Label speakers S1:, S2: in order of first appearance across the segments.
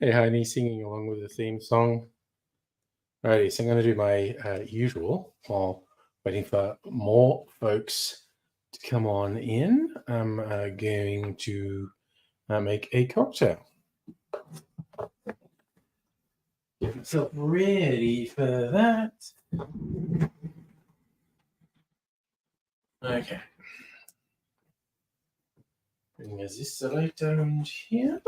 S1: Hey, honey, singing along with the theme song. Alrighty, so I'm going to do my usual while waiting for more folks to come on in. I'm going to make a cocktail. Get myself ready for that. Okay. Bring this light around here.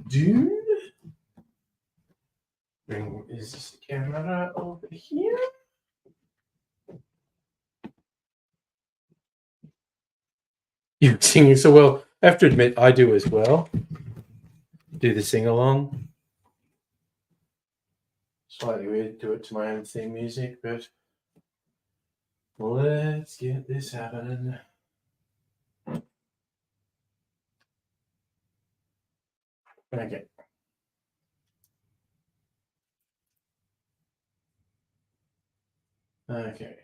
S1: Do. Bring this camera over here. You're singing so well. I have to admit, I do as well. Do the sing along. Slightly weird to do it to my own theme music, but let's get this happening. Okay. Okay.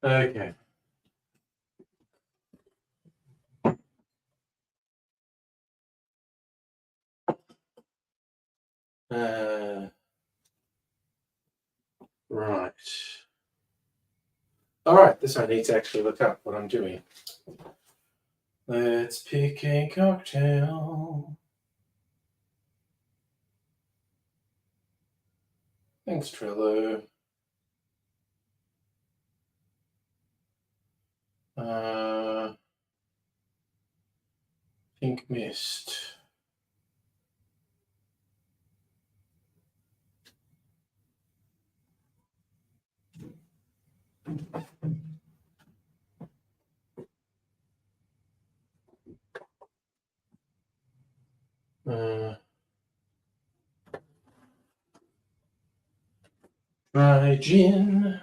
S1: Okay. Right. All right, this I need to actually look up what I'm doing. Let's pick a cocktail. Thanks, Trello. Pink mist. Dry gin.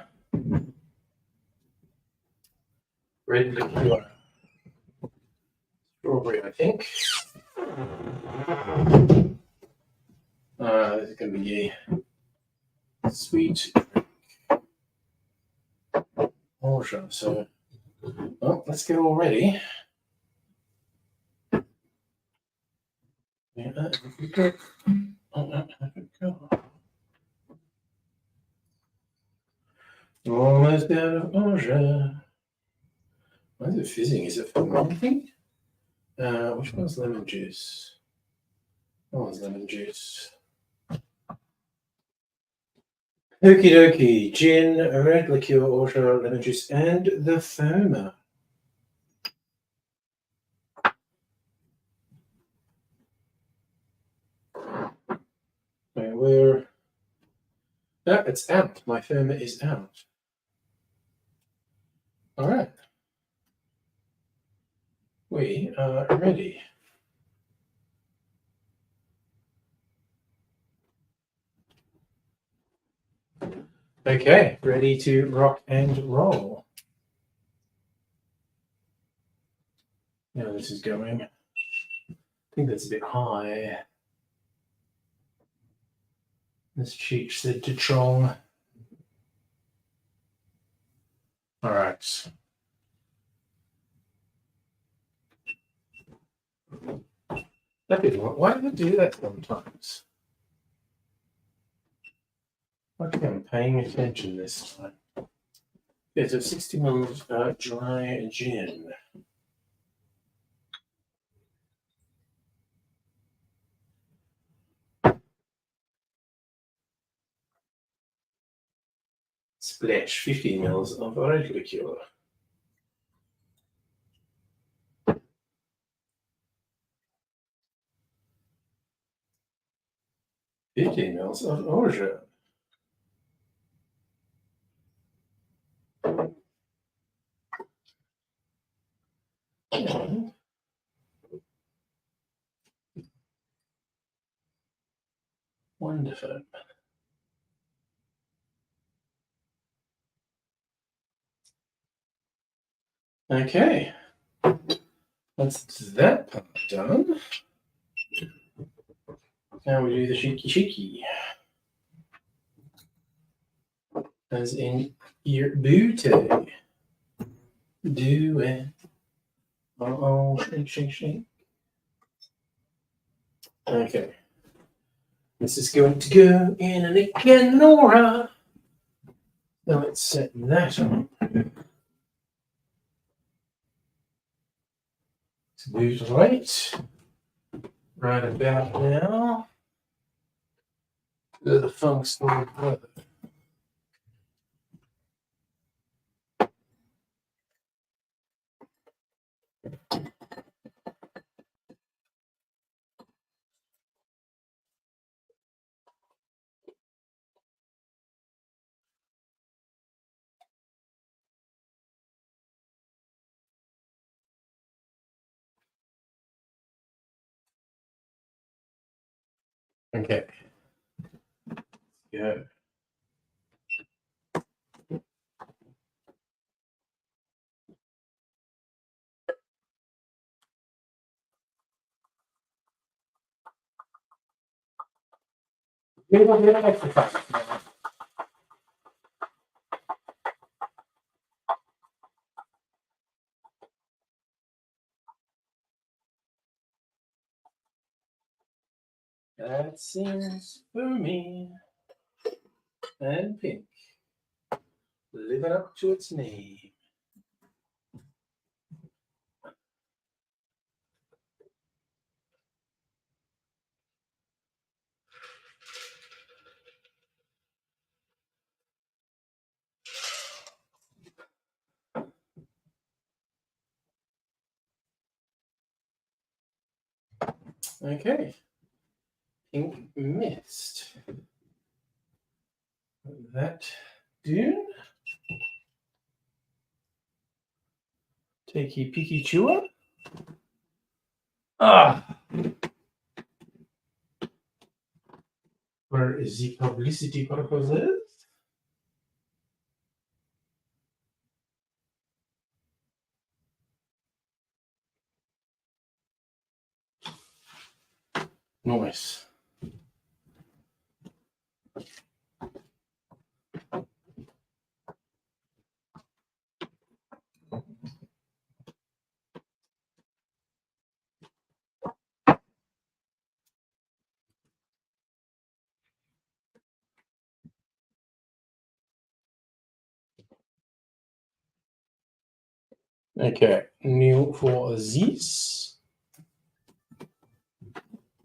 S1: Red liqueur. Strawberry, I think. This is going to be a sweet orange. So, well, let's get all ready. Yeah, go. Almost out of orange. Why is it fizzing? Is it fermenting? Which one's lemon juice? That one's lemon juice. Okie dokie. Gin, red liqueur, orgeat, lemon juice, and the foamer. Okay, where? No, it's out. My foamer is out. All right. We are ready. Okay, ready to rock and roll. Now this is going. I think that's a bit high. As Cheech said to Trong. All right. That didn't work. Why do I do that sometimes? Okay, I'm paying attention this time. There's a 60 ml dry gin. Splash 50 ml of red liqueur. 50 ml of orgeat. Wonderful. Okay. That's that part done. Now we do the shaky. As in your booty. Do it. Oh, shake. Okay. This is going to go in an Icanora. Now let's set that on. To do right about now. The funk's brother. Okay. Go. That seems for me and pink. Living up to its name. Okay. Pink mist. That dune. Take a peeky chewer. Where is the publicity purposes? Nice. Okay, new for this.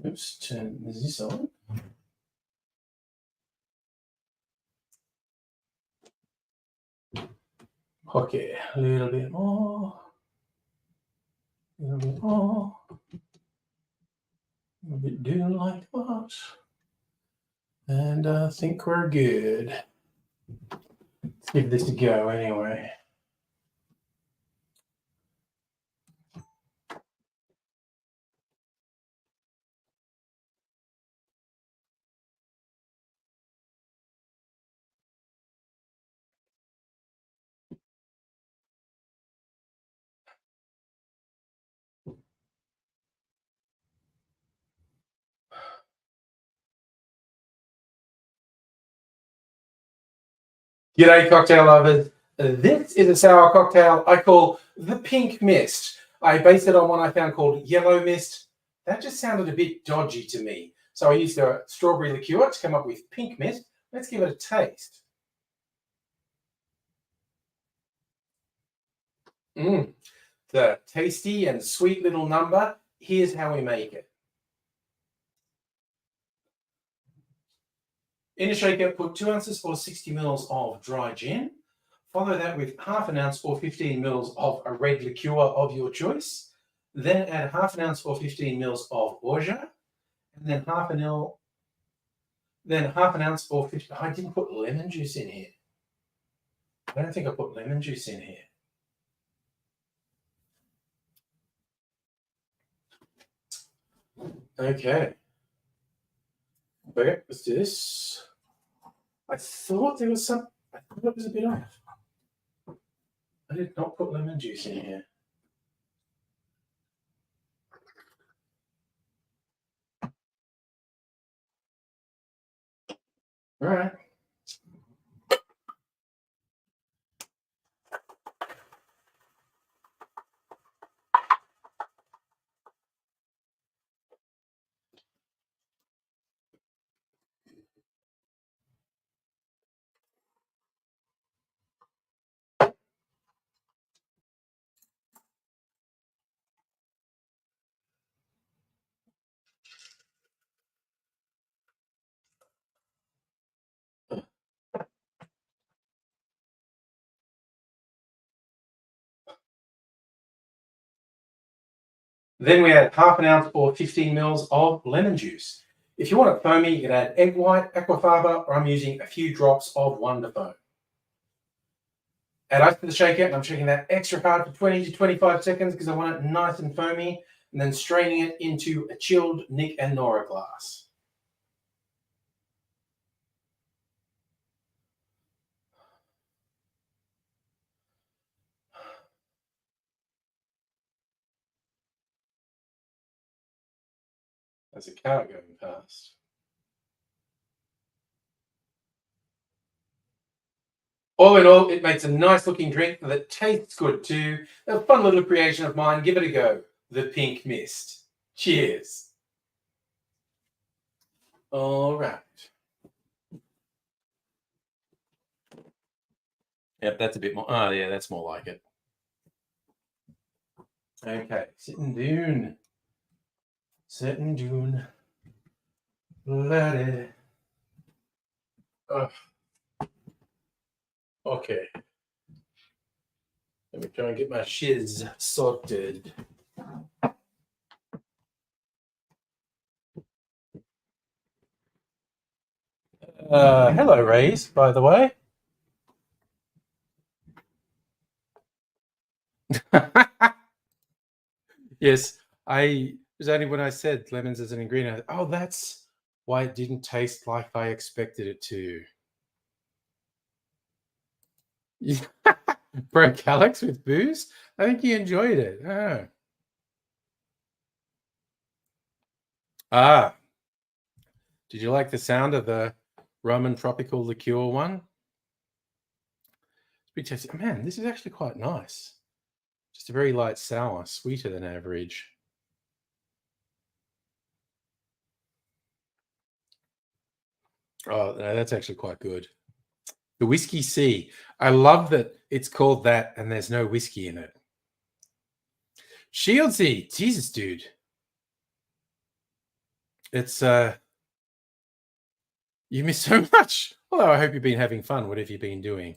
S1: Oops, turn this on. Okay, a little bit more. A little bit more. A bit doing like that. And I think we're good. Let's give this a go anyway. G'day, cocktail lovers. This is a sour cocktail I call the Pink Mist. I based it on one I found called Yellow Mist. That just sounded a bit dodgy to me. So I used a strawberry liqueur to come up with Pink Mist. Let's give it a taste. The tasty and sweet little number. Here's how we make it. In a shaker, put 2 ounces or 60 mils of dry gin. Follow that with half an ounce or 15 mils of a red liqueur of your choice. Then add half an ounce or 15 mils of orgeat, and then half an ounce or 50. I didn't put lemon juice in here. I don't think I put lemon juice in here. Okay. Okay, let's do this. I thought there was some. I thought it was a bit off. I did not put lemon juice in here. All right. Then we add half an ounce or 15 mils of lemon juice. If you want it foamy, you can add egg white, aquafaba, or I'm using a few drops of Wonder Foam. Add ice to the shaker, and I'm shaking that extra hard for 20 to 25 seconds because I want it nice and foamy, and then straining it into a chilled Nick and Nora glass. There's a car going past. All in all, it makes a nice looking drink that tastes good too. A fun little creation of mine. Give it a go. The Pink Mist. Cheers. All right. Yep, that's a bit more. Oh, yeah, that's more like it. Okay, sitting down. Sitting down. Let it. Oh. Okay. Let me try and get my shiz sorted. Hello, Rays, by the way. Yes, it was only when I said lemons as an ingredient. Oh, that's why it didn't taste like I expected it to. Broke Alex with booze? I think he enjoyed it. Oh. Ah, did you like the sound of the rum and tropical liqueur one? Man, this is actually quite nice. Just a very light sour, sweeter than average. Oh, no, that's actually quite good. The Whiskey C. I love that it's called that and there's no whiskey in it. Shieldsy. Jesus, dude. It's you miss so much. Although I hope you've been having fun. What have you been doing?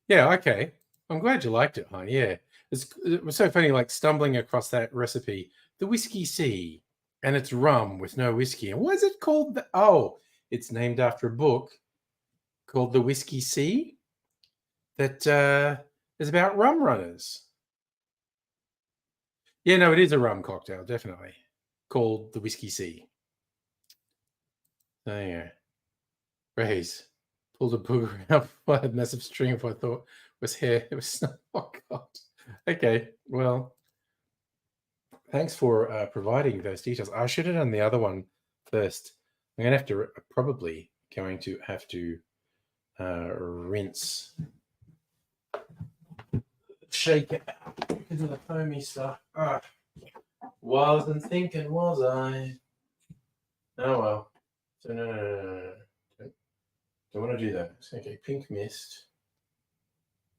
S1: Yeah, okay. I'm glad you liked it, hon. Yeah. It was so funny, like stumbling across that recipe. The Whiskey C. And it's rum with no whiskey. And what is it called? Oh, it's named after a book called The Whiskey C that is about rum runners. Yeah, no, it is a rum cocktail, definitely. Called the Whiskey C. So yeah. Rays pulled a booger out by a massive string of what I thought was hair. It was snow. Oh god. Okay, well, thanks for providing those details. I should have done the other one first. I'm gonna have to probably going to have to rinse, shake it because of the foamy stuff. Wasn't thinking, was I? Oh well. So no. Don't want to do that. Okay, Pink Mist.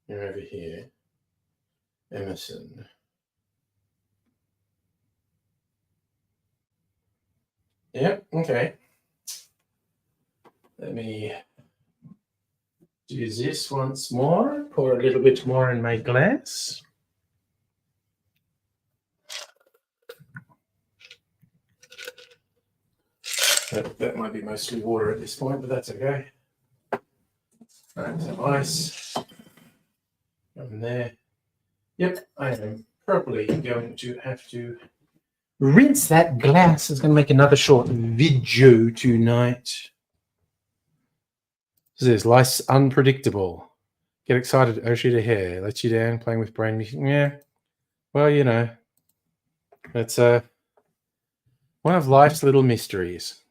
S1: You're over here. Emerson. Yep, okay. Let me do this once more. Pour a little bit more in my glass. That might be mostly water at this point, but that's okay. All right, some ice. From there. Yep, I am probably going to have to rinse that glass. It's going to make another short video tonight. This is life's unpredictable. Get excited, oh shit, a hair, let you down, playing with brain music. Yeah, well, you know, it's one of life's little mysteries.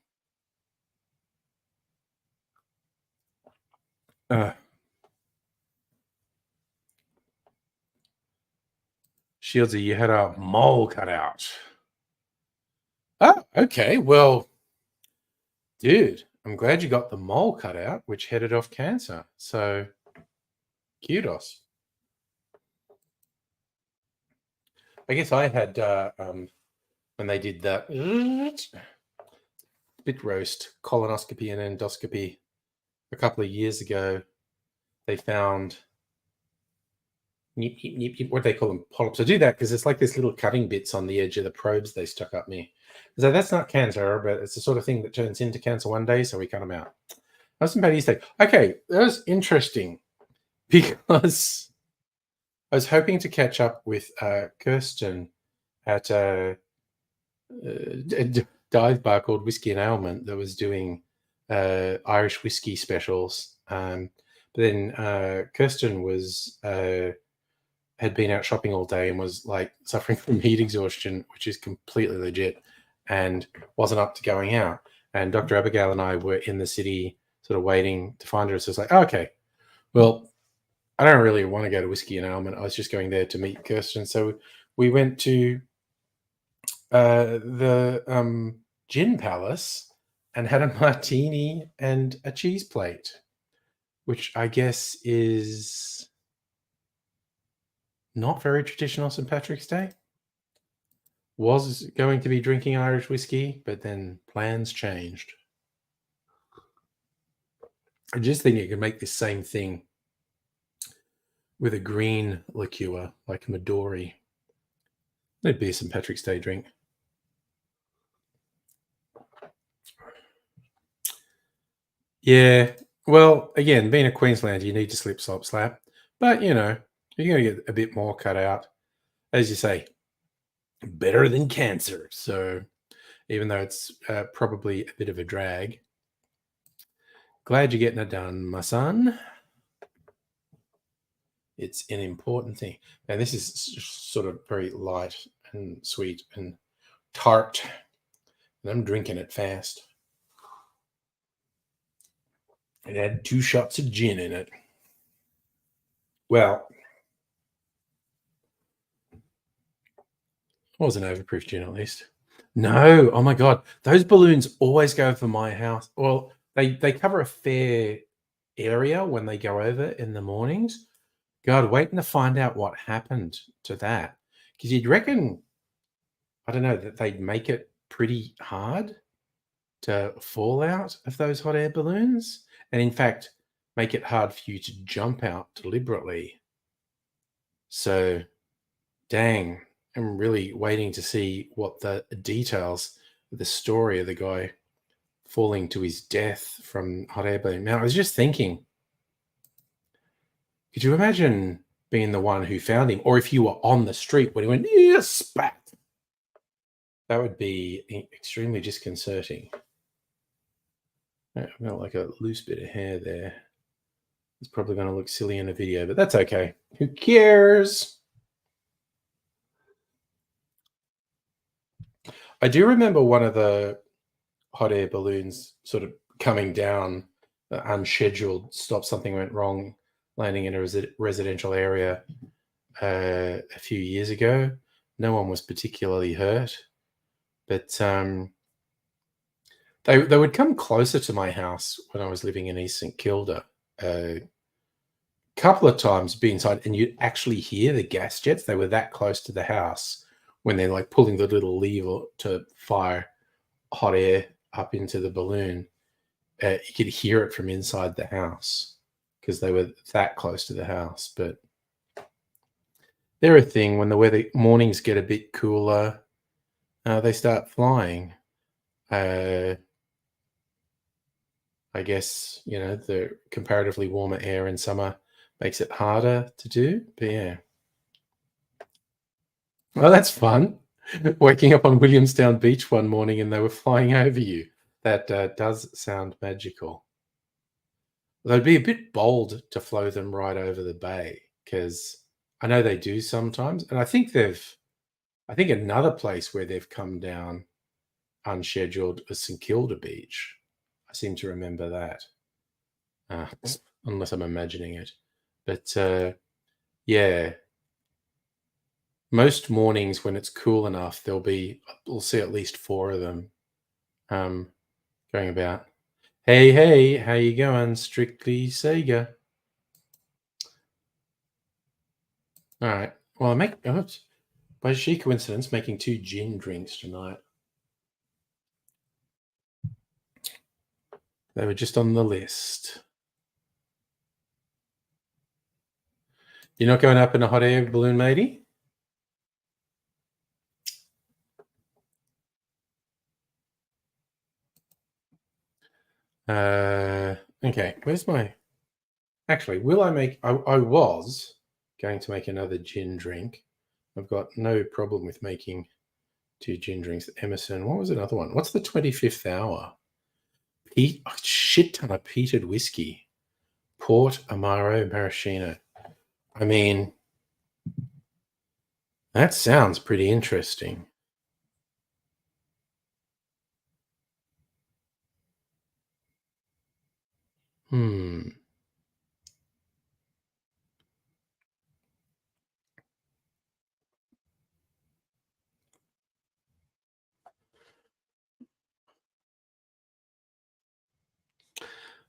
S1: Shieldsy, you had a mole cut out. Oh, okay. Well, dude, I'm glad you got the mole cut out, which headed off cancer. So, kudos. I guess I had when they did that bit roast colonoscopy and endoscopy a couple of years ago. They found what they call them, polyps. I do that because it's like this little cutting bits on the edge of the probes they stuck up me. So that's not cancer, but it's the sort of thing that turns into cancer one day, so we cut them out. That's some bad mistake. Okay, that was interesting because I was hoping to catch up with Kirsten at a dive bar called Whiskey and Ailment that was doing Irish whiskey specials. But then Kirsten was had been out shopping all day and was like suffering from heat exhaustion, which is completely legit, and wasn't up to going out. And Dr. Abigail and I were in the city sort of waiting to find her. So it's like, oh, okay, well, I don't really want to go to Whiskey and Ailment. I was just going there to meet Kirsten. So we went to the Gin Palace and had a martini and a cheese plate, which I guess is not very traditional St. Patrick's Day. Was going to be drinking Irish whiskey, but then plans changed. I just think you could make the same thing with a green liqueur like Midori. That'd be a St. Patrick's Day drink. Yeah, well, again, being a Queenslander, you need to slip, slop, slap. But, you know, you're going to get a bit more cut out. As you say, better than cancer. So even though it's probably a bit of a drag, glad you're getting it done, my son. It's an important thing. Now, this is sort of very light and sweet and tart. And I'm drinking it fast. It had 2 shots of gin in it. Well, it wasn't overproof gin, at least. No, oh my God. Those balloons always go over my house. Well, they cover a fair area when they go over in the mornings. God, waiting to find out what happened to that. Because you'd reckon, I don't know, that they'd make it pretty hard to fall out of those hot air balloons. And in fact, make it hard for you to jump out deliberately. So, dang, I'm really waiting to see what the details of the story of the guy falling to his death from hot air balloon. Now, I was just thinking, could you imagine being the one who found him, or if you were on the street when he went, yeah, spat? That would be extremely disconcerting. I've got like a loose bit of hair there. It's probably going to look silly in a video, but that's okay. Who cares? I do remember one of the hot air balloons sort of coming down unscheduled, stop, something went wrong, landing in a residential area a few years ago. No one was particularly hurt, but they would come closer to my house when I was living in East St Kilda. A couple of times be inside, and you'd actually hear the gas jets. They were that close to the house when they're like pulling the little lever to fire hot air up into the balloon. You could hear it from inside the house because they were that close to the house. But they're a thing when the weather mornings get a bit cooler. They start flying. I guess, you know, the comparatively warmer air in summer makes it harder to do. But yeah. Well, that's fun. Waking up on Williamstown Beach one morning and they were flying over you. That does sound magical. They'd be a bit bold to flow them right over the bay because I know they do sometimes, and I think another place where they've come down unscheduled is St Kilda Beach. I seem to remember that, uh, unless I'm imagining it. But yeah, most mornings when it's cool enough, we'll see at least four of them um, going about. Hey, hey, how you going? Strictly Sega. All right. Well, by sheer coincidence, making two gin drinks tonight. They were just on the list. You're not going up in a hot air balloon, matey? Okay. Where's my? Actually, will I make? I was going to make another gin drink. I've got no problem with making two gin drinks. Emerson. What was another one? What's the 25th hour? A shit ton of peated whiskey. Port Amaro Maraschino. I mean, that sounds pretty interesting. Hmm.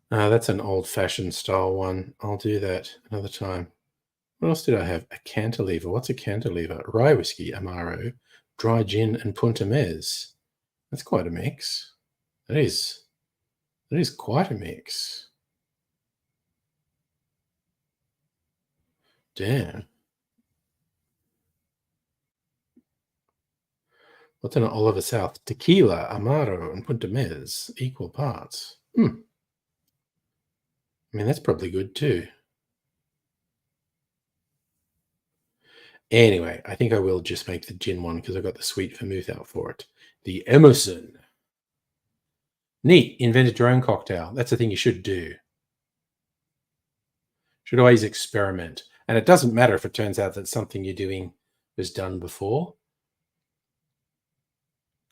S1: That's an old-fashioned style one. I'll do that another time. What else did I have? A cantilever. What's a cantilever? Rye whiskey, Amaro, dry gin, and Punta Mez. That's quite a mix. That is. That is quite a mix. Damn. What's an Oliver South? Tequila, Amaro, and Punta Mez. Equal parts. I mean, that's probably good too. Anyway, I think I will just make the gin one because I've got the sweet vermouth out for it. The Emerson. Neat. Invented your own cocktail. That's the thing you should do. Should always experiment. And it doesn't matter if it turns out that something you're doing was done before.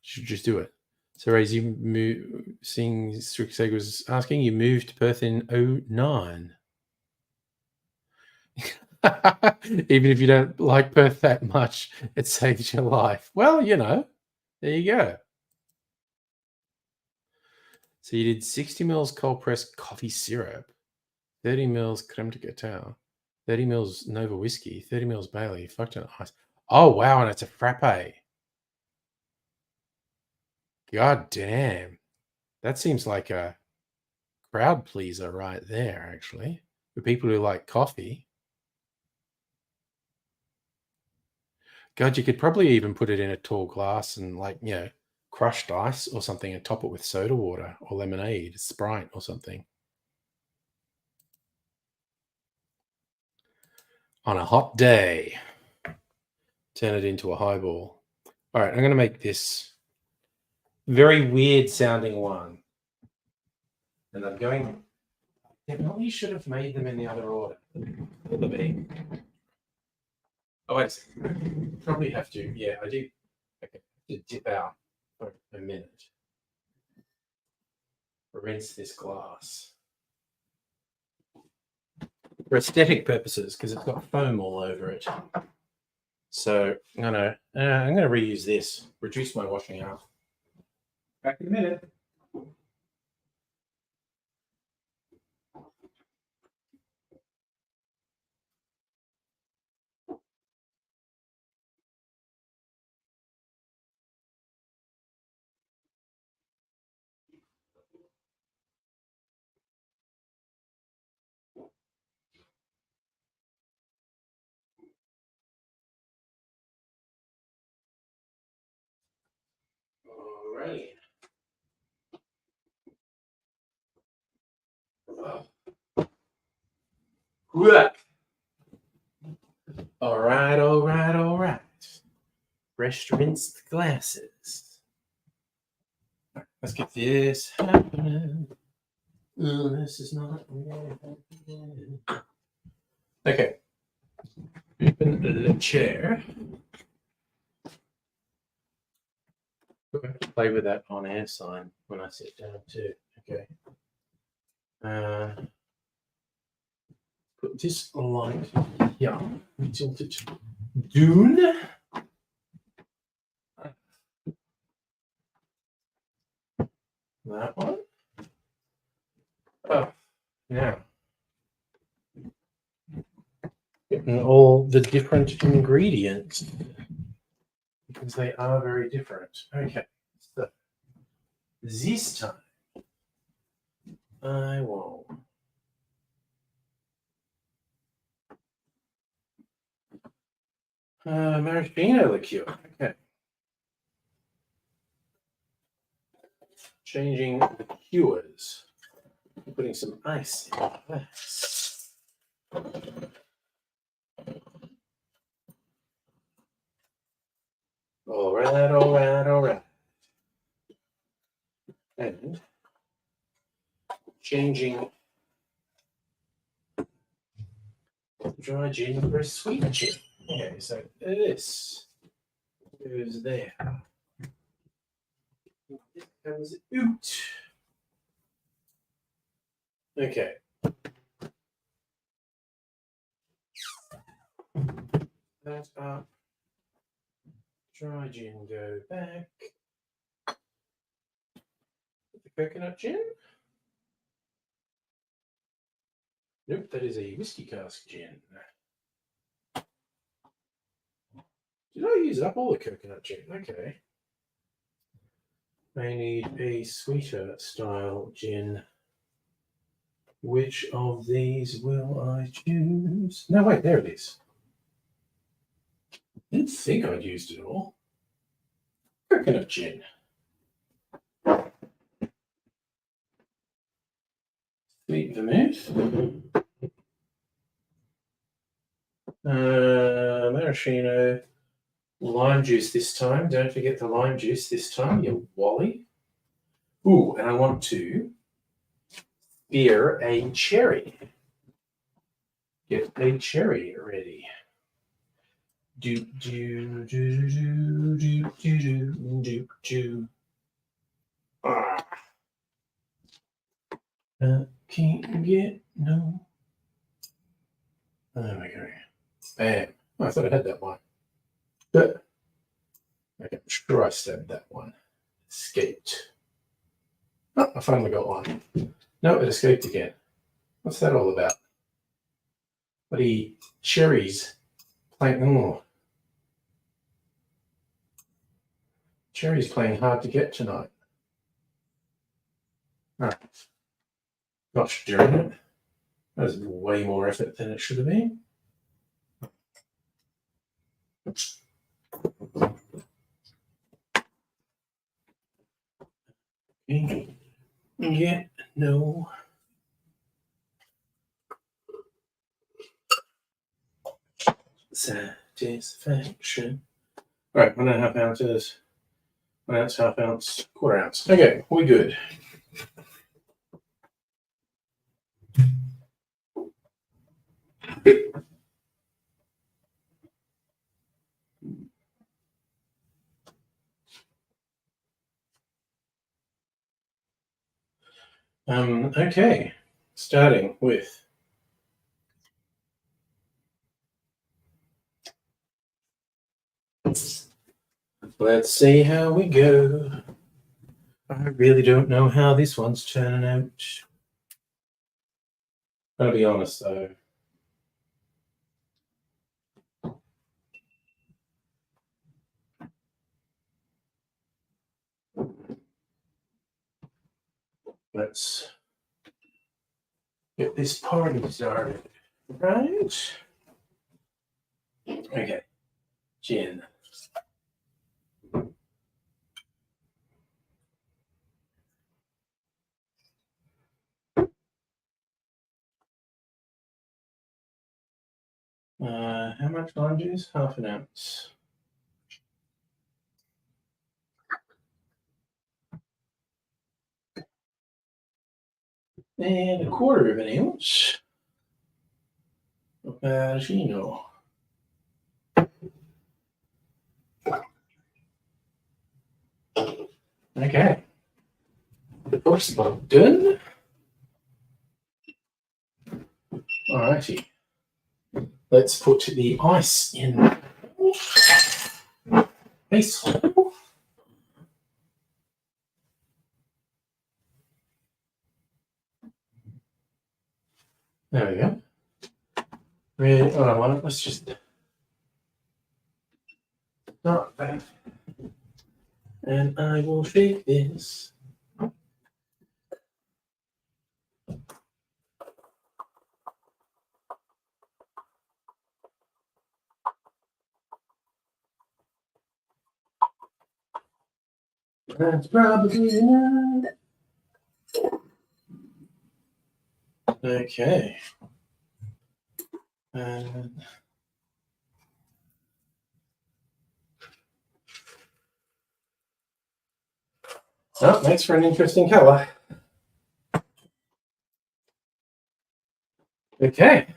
S1: You should just do it. So, Ray, seeing Strick was asking, you moved to Perth in '09. Even if you don't like Perth that much, it saves your life. Well, there you go. So you did 60 mils cold pressed coffee syrup, 30 mils creme de cacao, 30 mils Nova whiskey, 30 mils Bailey, fucked on ice. Oh, wow. And it's a frappe. God damn. That seems like a crowd pleaser right there, actually. For people who like coffee. God, you could probably even put it in a tall glass and, crushed ice or something and top it with soda water or lemonade, Sprite or something. On a hot day, turn it into a highball. All right, I'm going to make this very weird sounding one. And definitely should have made them in the other order. Oh, wait a second. Probably have to. Yeah, I do. Okay, to dip out for a minute. Rinse this glass. For aesthetic purposes, because it's got foam all over it. So I'm gonna reuse this, reduce my washing out. Back in a minute. All right. All right, all right, all right. fresh rinsed glasses. Let's get this happening. This is not happening. Okay. Open the chair. I'm going to play with that on air sign when I sit down too. Okay. Put this light here. We tilt it down. That one. Oh, now. Getting all the different ingredients because they are very different. Okay, so this time I will maraschino liqueur. Okay, changing the liqueurs, putting some ice in the glass. All right. And changing dry gin for a sweet gin. Okay, so this goes there. This comes out. Okay. That up. Dry gin go back. The coconut gin? Nope, that is a whiskey cask gin. Did I use up all the coconut gin? Okay. I need a sweeter style gin. Which of these will I choose? No, wait, there it is. I didn't think I'd used it all. Coconut gin. Sweet vermouth. Maraschino. Lime juice this time. Don't forget the lime juice this time, you wally. Ooh, and I want to spear a cherry. Get a cherry ready. Do. Can't get no. There we go. Bam. Oh, I thought I had that one. But I'm sure I stabbed that one. Escaped. Oh, I finally got one. No, it escaped again. What's that all about? Bloody cherries playing. Oh. Cherries playing hard to get tonight. All right. Gosh, darn it. That was way more effort than it should have been. Yeah, no. Satisfaction. All right, 1.5 ounces. 1 ounce, half ounce, quarter ounce. Okay, we good. Okay, starting with let's see how we go. I really don't know how this one's turning out. I'll be honest though. Let's get this party started. Right? Okay. Gin. How much lime juice? 1/2 ounce. And a quarter of an ounce of maraschino. Okay. The first bottle done. Alrighty. Let's put the ice in. Ice. There we go. Really, hold on, let's just start that. And I will shake this. That's probably enough. Okay. And oh, makes for an interesting color. Okay.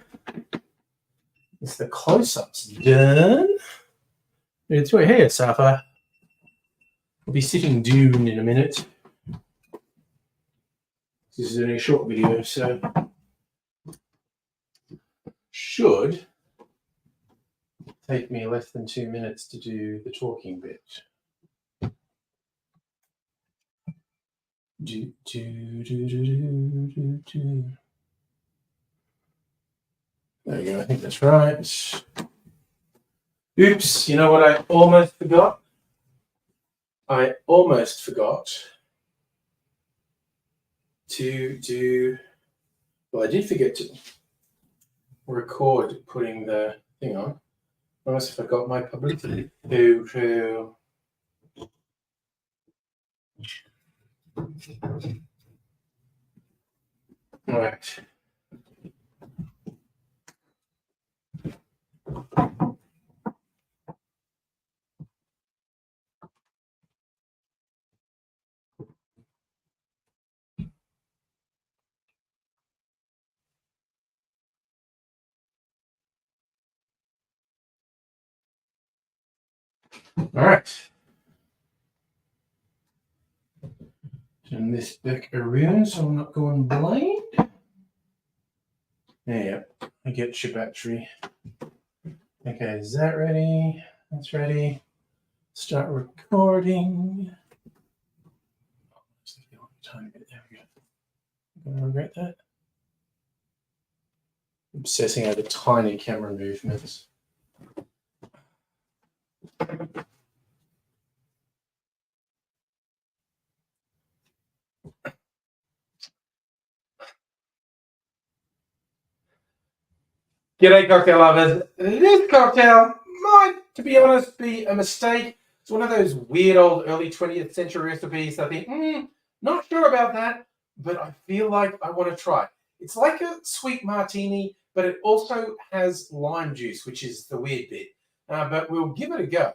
S1: It's the close-ups done. It's right here, Safa. We'll be sitting dune in a minute. This is only a short video, so should take me less than 2 minutes to do the talking bit. Do, do, do, do, do, do, do. There you go, I think that's right. Oops, you know what I almost forgot? I almost forgot to do, well, I did forget to record putting the thing on. I almost forgot my publicity. All right. All right. Turn this back around so I'm not going blind. Yeah, I get your battery. Okay, is that ready? That's ready. Start recording. Tiny bit. There we go. I'm gonna regret that. Obsessing over tiny camera movements. G'day, cocktail lovers. This cocktail might, to be honest, be a mistake. It's one of those weird old early 20th century recipes. I think, not sure about that, but I feel like I want to try it. It's like a sweet martini, but it also has lime juice, which is the weird bit. But we'll give it a go.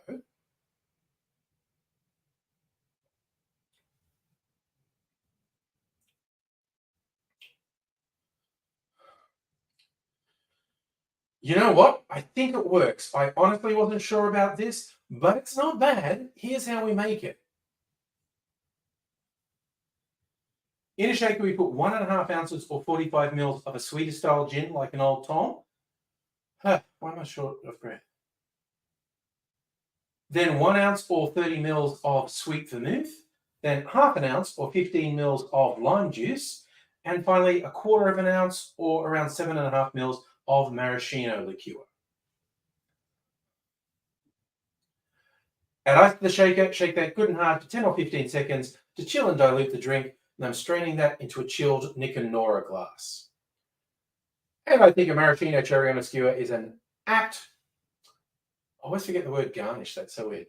S1: You know what? I think it works. I honestly wasn't sure about this, but it's not bad. Here's how we make it. In a shaker, we put 1.5 ounces or 45 mils of a sweeter style gin, like an Old Tom. Why am I short of breath? Then 1 ounce or 30 mils of sweet vermouth. Then 1/2 ounce or 15 mils of lime juice. And finally, 1/4 ounce or around 7.5 mils of maraschino liqueur. Add ice to the shaker, shake that good and hard for 10 or 15 seconds to chill and dilute the drink. And I'm straining that into a chilled Nick and Nora glass. And I think a maraschino cherry on a skewer is an apt. I always forget the word garnish, that's so weird.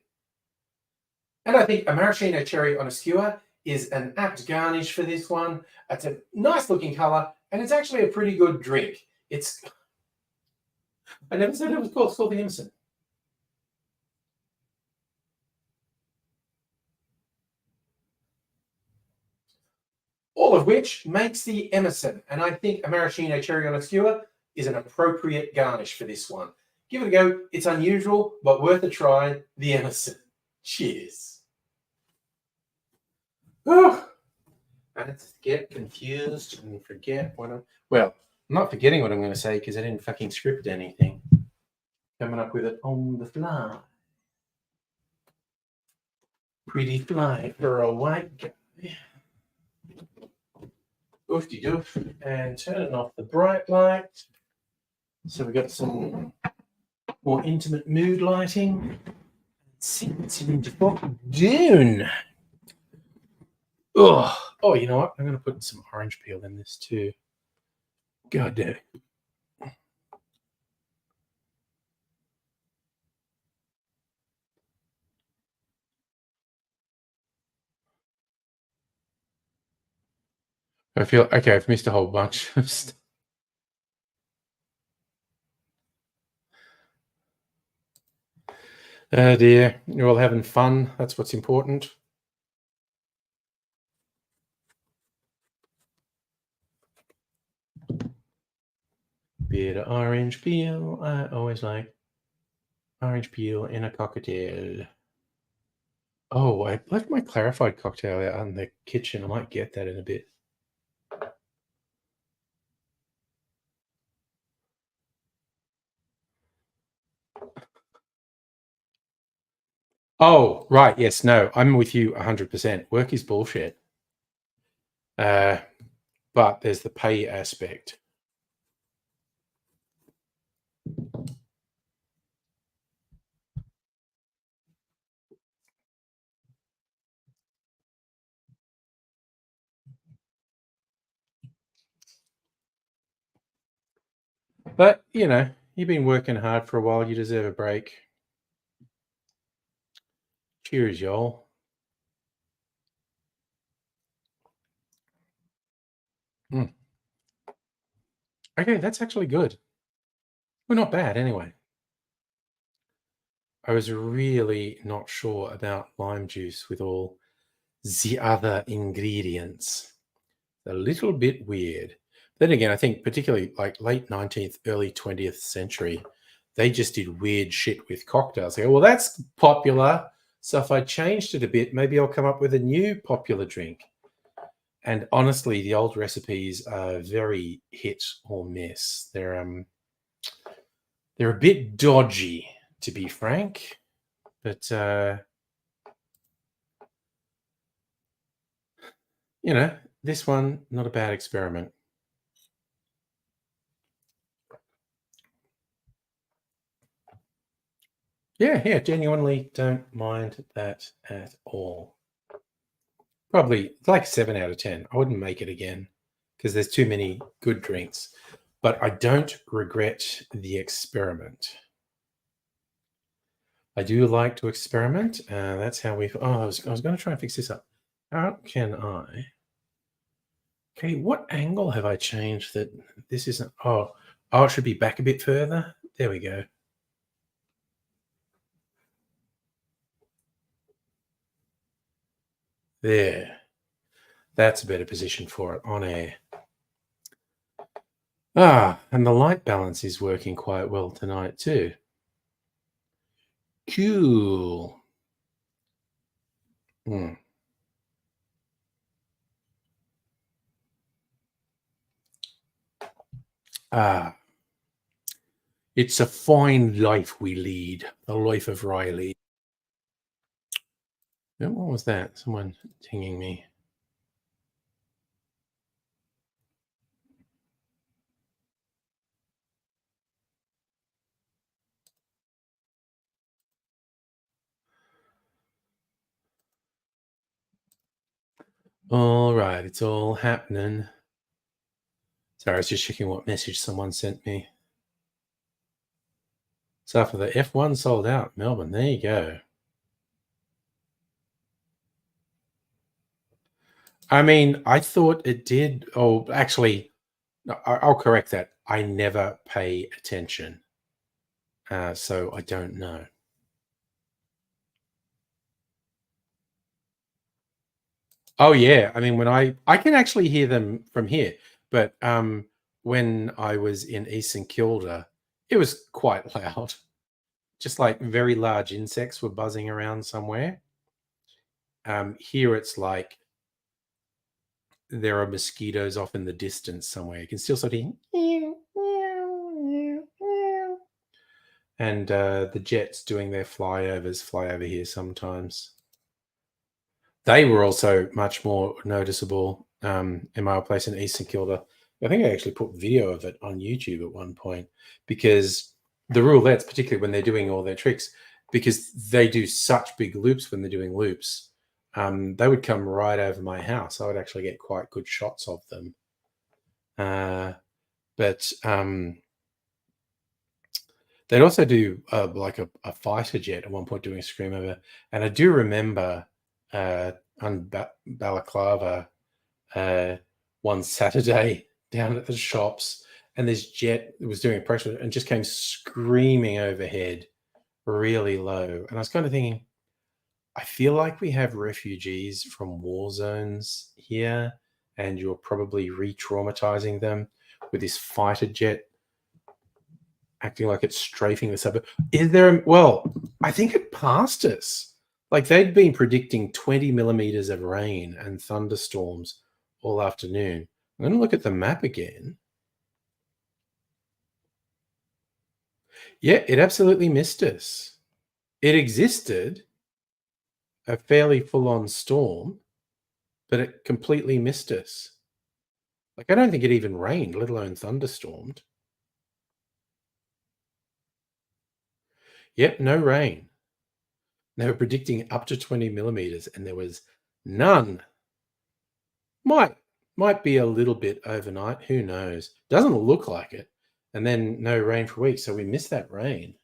S1: And I think a maraschino cherry on a skewer is an apt garnish for this one. It's a nice looking color, and it's actually a pretty good drink. I never said it was called Scorpion Emerson. all of which makes the Emerson. And I think a maraschino cherry on a skewer is an appropriate garnish for this one. Give it a go. It's unusual, but worth a try. The Emerson. Cheers. Oh, I had to get confused and forget what I'm... Well, I'm not forgetting what I'm going to say because I didn't fucking script anything. Coming up with it on the fly. Pretty fly for a white guy. Oofty doof. And turning off the bright light. So we've got some more intimate mood lighting. Sits into fucking Dune. Oh, you know what? I'm going to put some orange peel in this too. God damn it. I feel okay. I've missed a whole bunch of stuff. Oh dear. You're all having fun. That's what's important. Bit of orange peel. I always like orange peel in a cocktail. Oh, I left my clarified cocktail out in the kitchen. I might get that in a bit. Oh, right. Yes. No, I'm with you 100%. Work is bullshit. But there's the pay aspect. But, you know, you've been working hard for a while. You deserve a break. Cheers, y'all. Okay, that's actually good. Well, not bad anyway. I was really not sure about lime juice with all the other ingredients. A little bit weird. Then again, I think particularly like late 19th, early 20th century, they just did weird shit with cocktails. They go, well, that's popular. So if I changed it a bit, maybe I'll come up with a new popular drink. And honestly, the old recipes are very hit or miss. They're a bit dodgy, to be frank. But you know, this one, not a bad experiment. Yeah, genuinely don't mind that at all. Probably like 7 out of 10. I wouldn't make it again because there's too many good drinks. But I don't regret the experiment. I do like to experiment. That's how we... Oh, I was going to try and fix this up. How can I... Okay, what angle have I changed that this isn't... Oh, it should be back a bit further. There we go. There. That's a better position for it on air. And the light balance is working quite well tonight too. Cool. It's a fine life we lead, the life of Riley. Oh, what was that? Someone tinging me. All right, it's all happening. Sorry, I was just checking what message someone sent me. So after the F1 sold out, Melbourne, there you go. I mean, I thought it did. Oh, actually, no, I'll correct that. I never pay attention. So I don't know. Oh yeah, I mean when I can actually hear them from here, but when I was in East St Kilda, it was quite loud. Just like very large insects were buzzing around somewhere. Here it's like there are mosquitoes off in the distance somewhere. You can still sort of hear, and the jets doing their flyovers fly over here sometimes. They were also much more noticeable in my old place in East St Kilda. I think I actually put video of it on YouTube at one point because the roulettes, particularly when they're doing all their tricks, because they do such big loops when they're doing loops, they would come right over my house. I would actually get quite good shots of them. But they'd also do like a fighter jet at one point doing a scream over. And I do remember on Balaclava uh, one Saturday down at the shops, and this jet was doing a pressure and just came screaming overhead really low. And I was kind of thinking, I feel like we have refugees from war zones here, and you're probably re traumatizing them with this fighter jet acting like it's strafing the suburb. Is there, well, I think it passed us. Like they'd been predicting 20 millimeters of rain and thunderstorms all afternoon. I'm going to look at the map again. Yeah, it absolutely missed us. It existed, a fairly full on storm, but it completely missed us. Like, I don't think it even rained, let alone thunderstormed. Yep, no rain. They were predicting up to 20 millimeters, and there was none. Might be a little bit overnight, who knows? Doesn't look like it. And then no rain for weeks, so we missed that rain.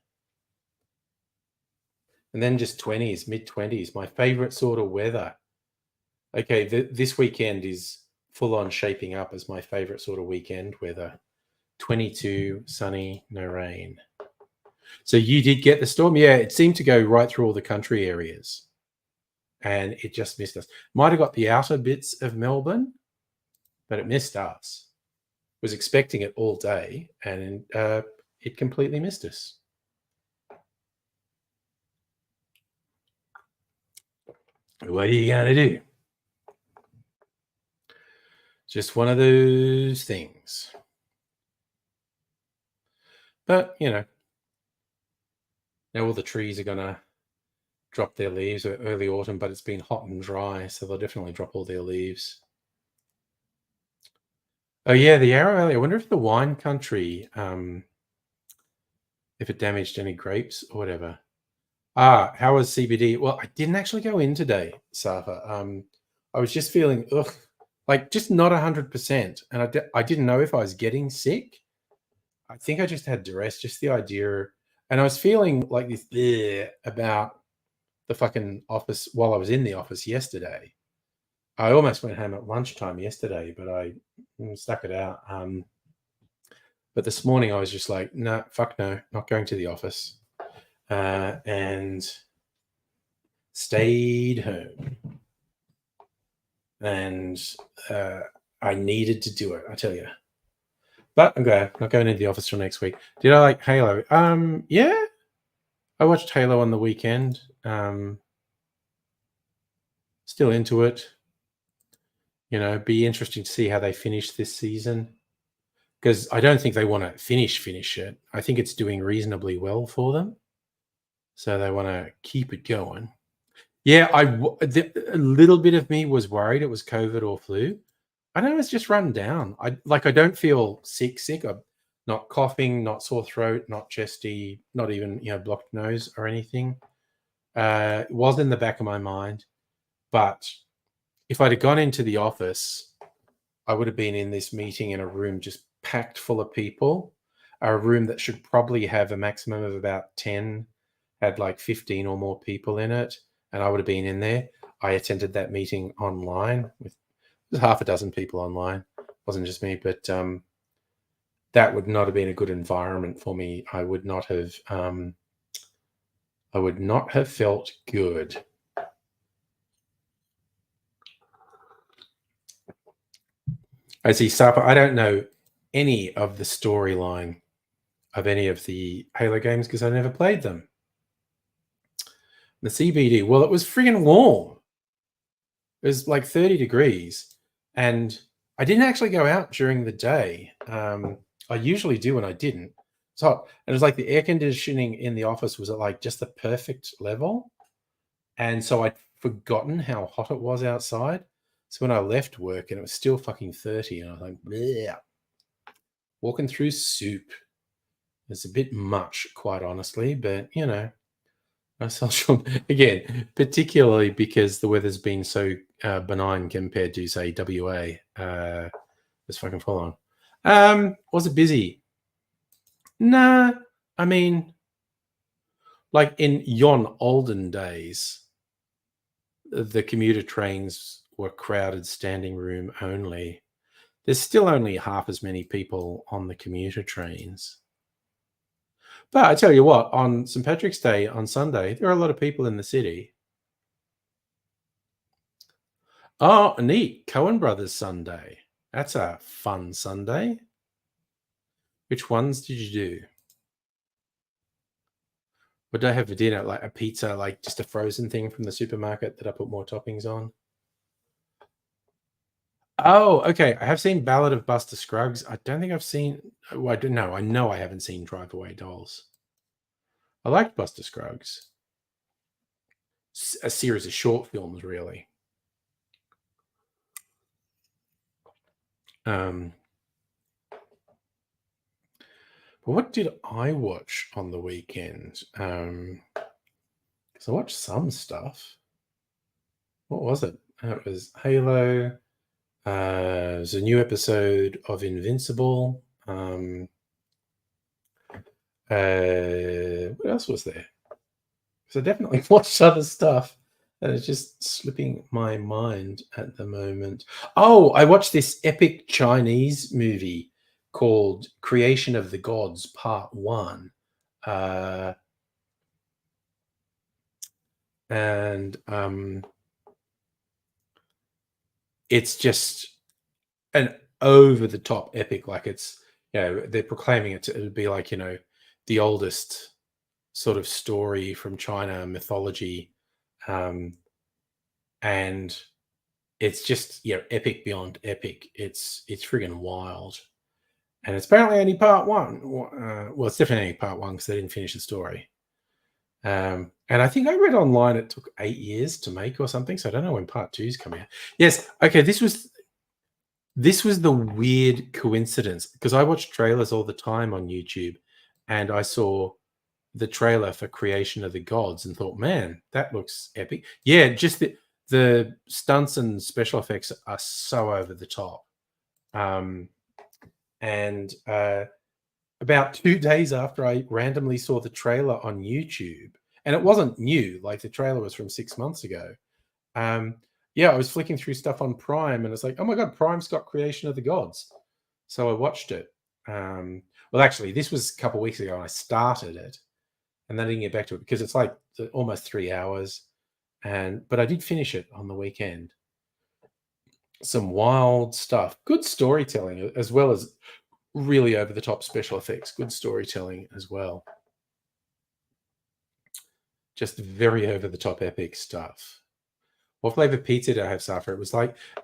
S1: And then just 20s, mid-20s, my favorite sort of weather. Okay, this weekend is full on shaping up as my favorite sort of weekend weather. 22, sunny, no rain. So you did get the storm? Yeah, it seemed to go right through all the country areas, and it just missed us. Might have got the outer bits of Melbourne, but it missed us. Was expecting it all day, and it completely missed us. What are you going to do? Just one of those things. But, now all the trees are going to drop their leaves early autumn, but it's been hot and dry, so they'll definitely drop all their leaves. Oh, yeah, the Yarra Valley. I wonder if the wine country, if it damaged any grapes or whatever. How was CBD? Well, I didn't actually go in today, Safa. I was just feeling like just not 100%, and I didn't know if I was getting sick. I think I just had duress, just the idea, and I was feeling like this about the fucking office while I was in the office yesterday. I almost went home at lunchtime yesterday, but I stuck it out. But this morning I was just like, no, fuck no, not going to the office, and stayed home. And I needed to do it, I tell you. But I'm glad not going into the office till next week. Did I like Halo? Yeah, I watched Halo on the weekend. Still into it. Be interesting to see how they finish this season, because I don't think they want to finish it. I think it's doing reasonably well for them, so they want to keep it going. Yeah, a little bit of me was worried it was COVID or flu. I know it's just run down. I don't feel sick. I'm not coughing, not sore throat, not chesty, not even blocked nose or anything. It was in the back of my mind, but if I'd have gone into the office, I would have been in this meeting in a room just packed full of people. A room that should probably have a maximum of about 10 had like 15 or more people in it, and I would have been in there. I attended that meeting online with half a dozen people online. It wasn't just me, but that would not have been a good environment for me. I would not have felt good. I see Sapa. I don't know any of the storyline of any of the Halo games because I never played them. The CBD, well, it was friggin' warm. It was like 30 degrees, and I didn't actually go out during the day. I usually do when I didn't. It's hot. And it was like the air conditioning in the office was at like just the perfect level. And so I'd forgotten how hot it was outside. So when I left work and it was still fucking 30, and I was like, bleh, walking through soup. It's a bit much, quite honestly, but you know, I social again, particularly because the weather's been so benign compared to say WA. It's fucking full on. Was it busy? Nah, I mean, like in yon olden days, the commuter trains were crowded, standing room only. There's still only half as many people on the commuter trains. But I tell you what, on St. Patrick's Day on Sunday, there are a lot of people in the city. Oh, neat. Cohen Brothers Sunday. That's a fun Sunday. Which ones did you do? What did I have for dinner? Like a pizza, like just a frozen thing from the supermarket that I put more toppings on? Oh, okay. I have seen Ballad of Buster Scruggs. I don't think I've seen. Well, I don't know. I know I haven't seen Drive Away Dolls. I liked Buster Scruggs. A series of short films, really. But what did I watch on the weekend? Because I watched some stuff. What was it? It was Halo. There's a new episode of Invincible. What else was there? So I definitely watched other stuff, and it's just slipping my mind at the moment. Oh, I watched this epic Chinese movie called Creation of the Gods Part 1. Uh, and it's just an over the top epic. Like it's, you know, they're proclaiming it to be like, you know, the oldest sort of story from China mythology. And it's just, you know, epic beyond epic. It's friggin' wild. And it's apparently only part one. Well, it's definitely only part one because they didn't finish the story. And I think I read online it took 8 years to make or something. So I don't know when part two's coming out. Yes. Okay. This was the weird coincidence because I watch trailers all the time on YouTube, and I saw the trailer for Creation of the Gods and thought, man, that looks epic. Yeah, just the stunts and special effects are so over the top. And about 2 days after I randomly saw the trailer on YouTube, and it wasn't new, like the trailer was from 6 months ago. Yeah, I was flicking through stuff on Prime, and it's like, oh my god, Prime's got Creation of the Gods. So I watched it. Well, actually, this was a couple of weeks ago, and I started it, and then I didn't get back to it because it's like almost 3 hours. But I did finish it on the weekend. Some wild stuff, good storytelling, as well as really over the top special effects. Good storytelling as well. Just very over the top epic stuff. What flavor pizza did I have, Safra?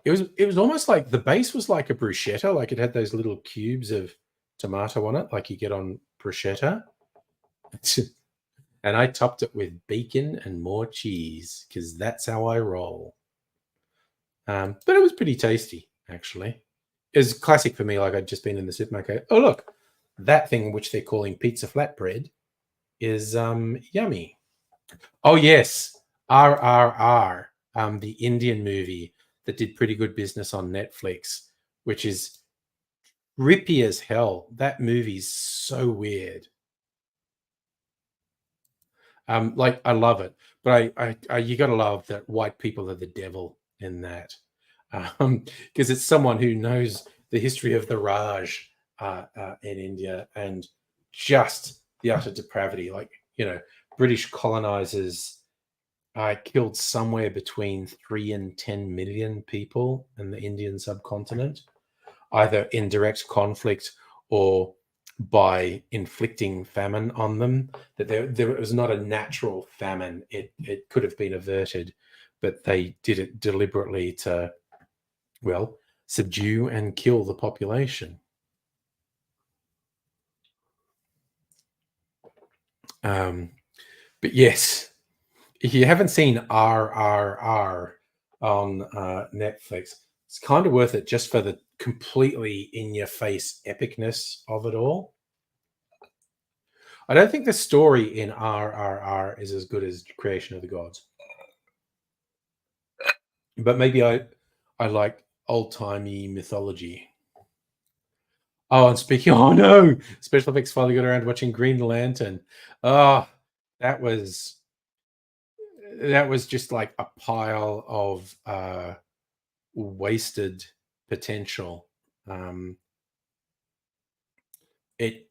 S1: It was almost like the base was like a bruschetta, like it had those little cubes of tomato on it, like you get on bruschetta. And I topped it with bacon and more cheese because that's how I roll. But it was pretty tasty, actually. It was classic for me. Like I'd just been in the supermarket. Oh look, that thing which they're calling pizza flatbread is yummy. Oh yes, RRR, the Indian movie that did pretty good business on Netflix, which is rippy as hell. That movie's so weird. Like I love it, but I you got to love that white people are the devil in that, because it's someone who knows the history of the Raj in India and just the utter depravity. Like you know, British colonizers killed somewhere between 3 and 10 million people in the Indian subcontinent. either in direct conflict or by inflicting famine on them. That there was not a natural famine. It could have been averted, but they did it deliberately to, well, subdue and kill the population. But yes, if you haven't seen RRR on Netflix, it's kind of worth it just for the completely in your face epicness of it all. I don't think the story in RRR is as good as Creation of the Gods, but maybe I like old timey mythology. Oh, and speaking, oh no, special effects finally got around to watching Green Lantern. Oh, that was that was just like a pile of wasted potential. Um, it,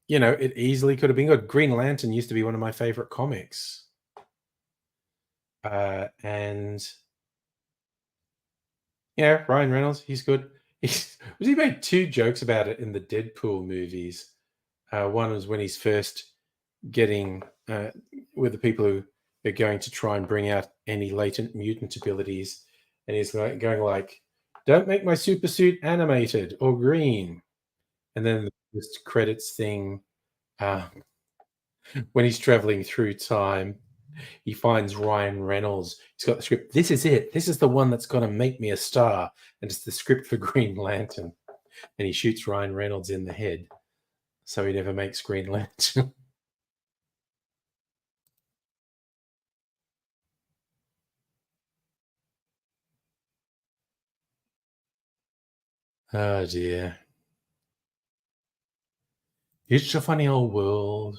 S1: it easily could have been good. Green Lantern used to be one of my favorite comics, and yeah, Ryan Reynolds, he's good. He made two jokes about it in the Deadpool movies. One was when he's first getting with the people who are going to try and bring out any latent mutant abilities, and he's going like, "Don't make my super suit animated or green." And then this credits thing, uh, when he's traveling through time, he finds Ryan Reynolds. He's got the script. This is it. This is the one that's going to make me a star. And it's the script for Green Lantern. And he shoots Ryan Reynolds in the head. So he never makes Green Lantern. Oh dear. It's a funny old world.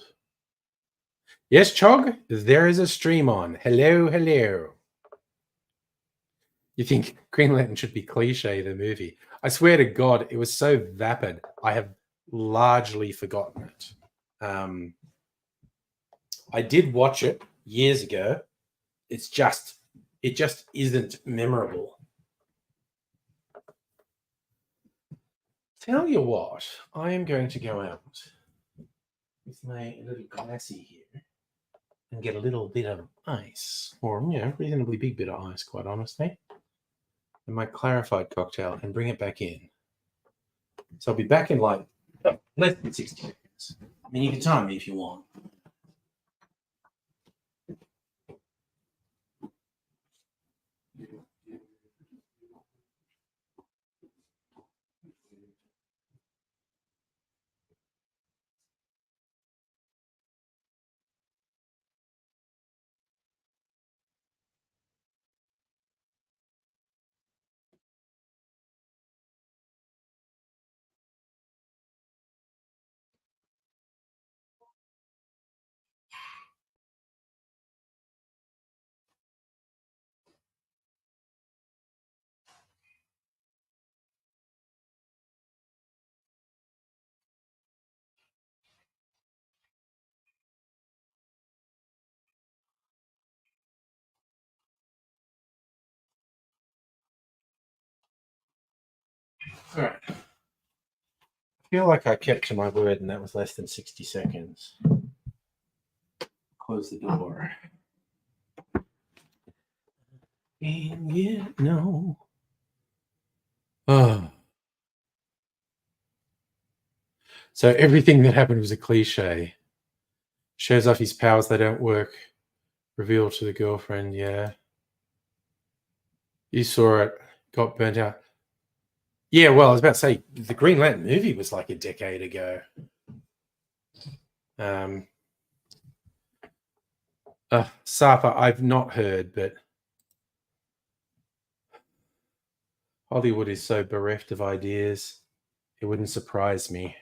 S1: Yes, Chog, there is a stream on. Hello, hello. You think Green Lantern should be cliche, the movie? I swear to God, it was so vapid. I have largely forgotten it. I did watch it years ago. It just isn't memorable. Tell you what, I am going to go out with my little glassy here and get a little bit of ice, or reasonably big bit of ice, quite honestly, and my clarified cocktail, and bring it back in. So I'll be back in like less than 60 seconds. I mean, you can time me if you want. All right. I feel like I kept to my word, and that was less than 60 seconds. Close the door. And yeah, no. Oh. So everything that happened was a cliche. Shows off his powers, they don't work. Revealed to the girlfriend, yeah. You saw it, got burnt out. Yeah, well, I was about to say the Green Lantern movie was like a decade ago. Sapa, I've not heard, but Hollywood is so bereft of ideas. It wouldn't surprise me.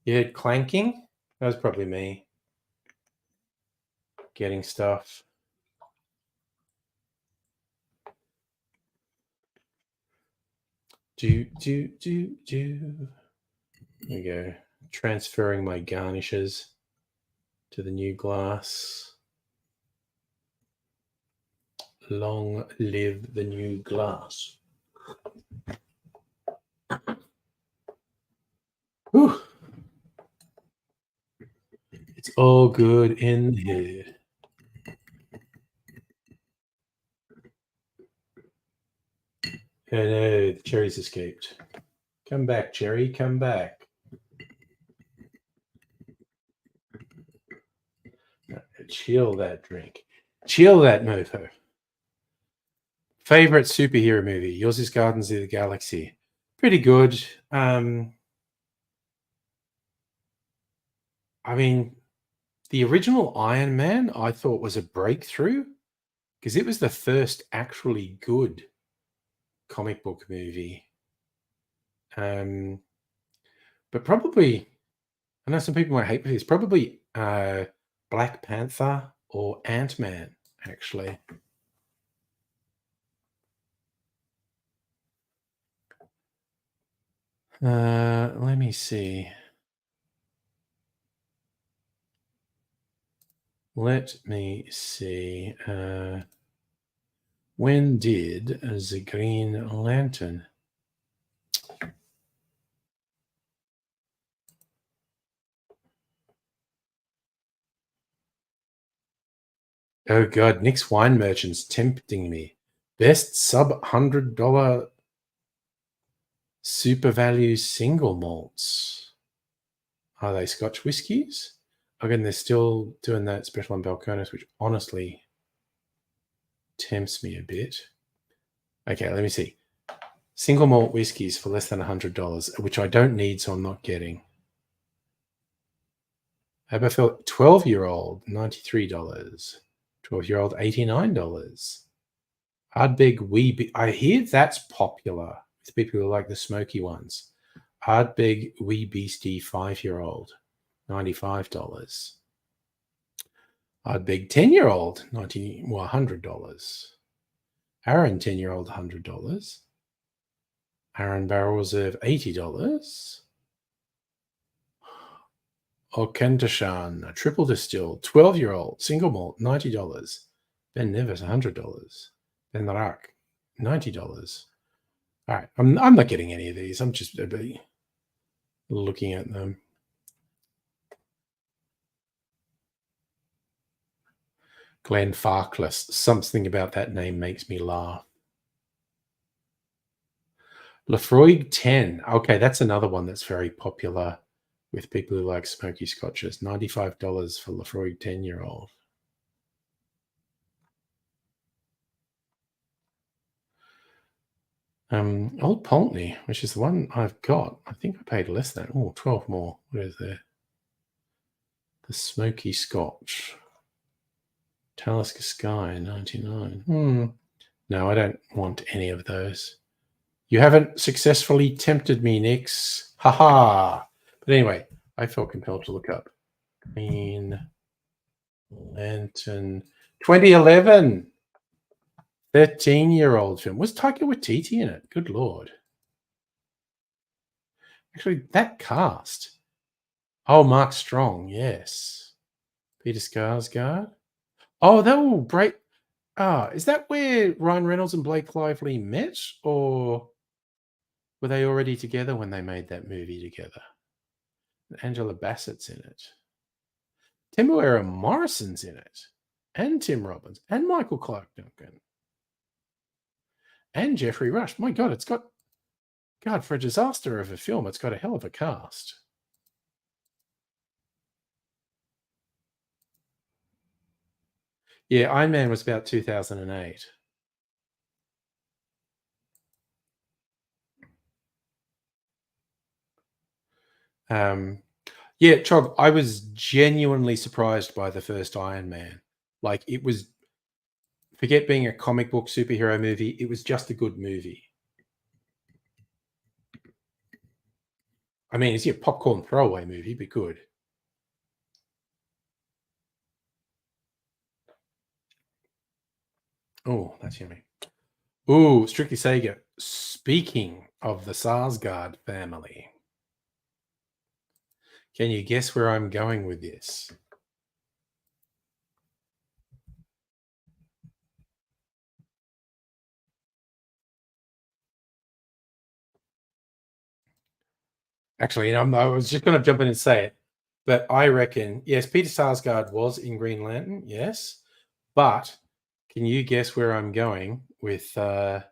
S1: You heard clanking? That was probably me getting stuff. Do. There we go. Transferring my garnishes to the new glass. Long live the new glass. Whew. It's all good in here. Oh no, the cherries escaped. Come back, cherry, come back. Chill that drink. Chill that mofo. Favorite superhero movie? Yours is Guardians of the Galaxy. Pretty good. I mean, the original Iron Man I thought was a breakthrough because it was the first actually good comic book movie. But probably, I know some people might hate this, probably Black Panther or Ant-Man, actually. Let me see. Let me see. When did the Green Lantern? Oh God, Nick's Wine Merchant's tempting me. Best sub $100 super value single malts. Are they Scotch whiskies? Again, they're still doing that special on Balcones, which honestly tempts me a bit. Okay, let me see. Single malt whiskies for less than $100, which I don't need, so I'm not getting. Aberfeld 12-year-old, $93. 12-year-old, $89. Ardbeg Wee I hear that's popular with people who like the smoky ones. Ardbeg Wee Beastie 5-year-old, $95. Ardbeg 10-year-old, $100. Aaron 10-year-old, $100. Aaron Barrel Reserve, $80. Aukentashan, a triple distill, 12-year-old, single malt, $90. Ben Nevis, $100. Ben Rak, $90. All right, I'm not getting any of these. I'm just looking at them. Glenn Farkless. Something about that name makes me laugh. Lafroig 10. Okay, that's another one that's very popular with people who like smoky scotches. $95 for Lafroig 10-year-old. Old Pulteney, which is the one I've got. I think I paid less than 12 more. What is there? The Smoky Scotch. Talisker Sky, 99. No, I don't want any of those. You haven't successfully tempted me, Nix. Ha. But anyway, I felt compelled to look up Green Lantern 2011. 13-year-old film. Was Taika Waititi in it? Good Lord. Actually, that cast. Oh, Mark Strong, yes. Peter Skarsgård. Oh, that will break. Is that where Ryan Reynolds and Blake Lively met? Or were they already together when they made that movie together? Angela Bassett's in it. Temuera Morrison's in it. And Tim Robbins. And Michael Clark Duncan. And Jeffrey Rush. My God, it's got... God, for a disaster of a film, it's got a hell of a cast. Yeah, Iron Man was about 2008. Yeah, Chog, I was genuinely surprised by the first Iron Man. Like, it was, forget being a comic book superhero movie, it was just a good movie. I mean, it's a popcorn throwaway movie, but good. Oh, that's yummy. Ooh, Strictly Sega. Speaking of the Sarsgaard family, can you guess where I'm going with this? Actually, I was just going to jump in and say it, but I reckon, yes, Peter Sarsgaard was in Green Lantern, yes, but can you guess where I'm going with the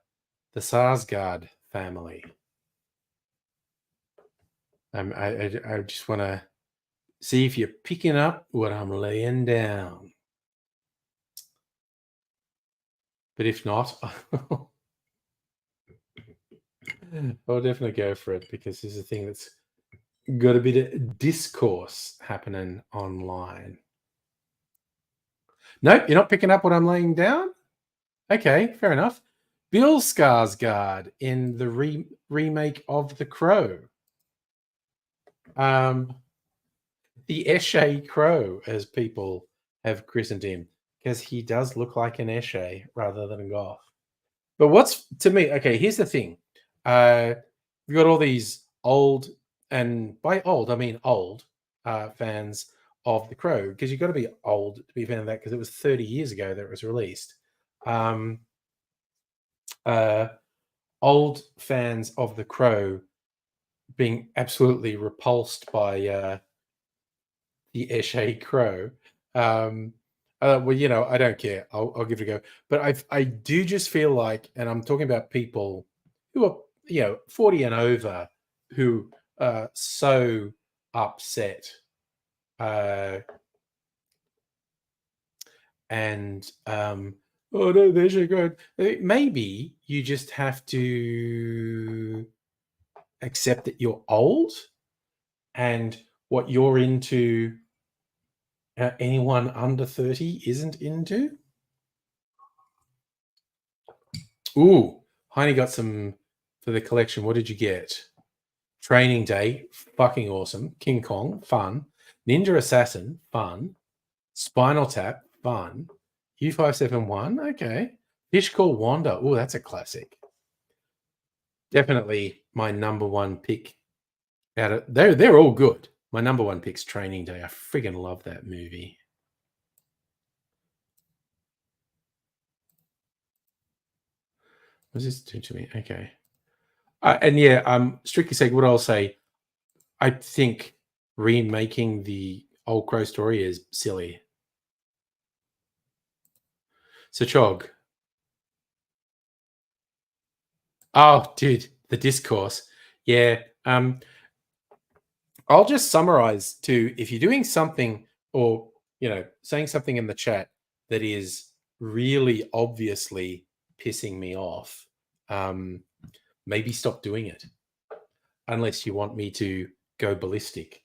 S1: Sarsgaard family? I just want to see if you're picking up what I'm laying down. But if not, I'll definitely go for it because this is a thing that's got a bit of discourse happening online. Nope, you're not picking up what I'm laying down? Okay, fair enough. Bill Skarsgård in the remake of The Crow. The Esche Crow, as people have christened him, because he does look like an Esche rather than a goth. But what's to me, okay, here's the thing. We've got all these old, and by old, I mean old fans of The Crow, because you've got to be old to be a fan of that, because it was 30 years ago that it was released. Um, Old fans of The Crow being absolutely repulsed by the Esche Crow. Well, I don't care. I'll give it a go. But I do just feel like, and I'm talking about people who are 40 and over, who are so upset, and oh no, the Esche Crow. Maybe you just have to accept that you're old, and what you're into anyone under 30 isn't into. Ooh, Heine got some for the collection. What did you get? Training Day, fucking awesome. King Kong, fun. Ninja Assassin, fun. Spinal Tap, fun. U571, okay. Fish Called Wanda, ooh, that's a classic. Definitely my number one pick. They're all good. My number one pick's Training Day. I friggin' love that movie. What's this do to me? Okay. Strictly saying, what I'll say, I think remaking the old Crow story is silly. So Chog. Oh, dude, the discourse. Yeah. I'll just summarize to, if you're doing something or saying something in the chat that is really obviously pissing me off, maybe stop doing it. Unless you want me to go ballistic,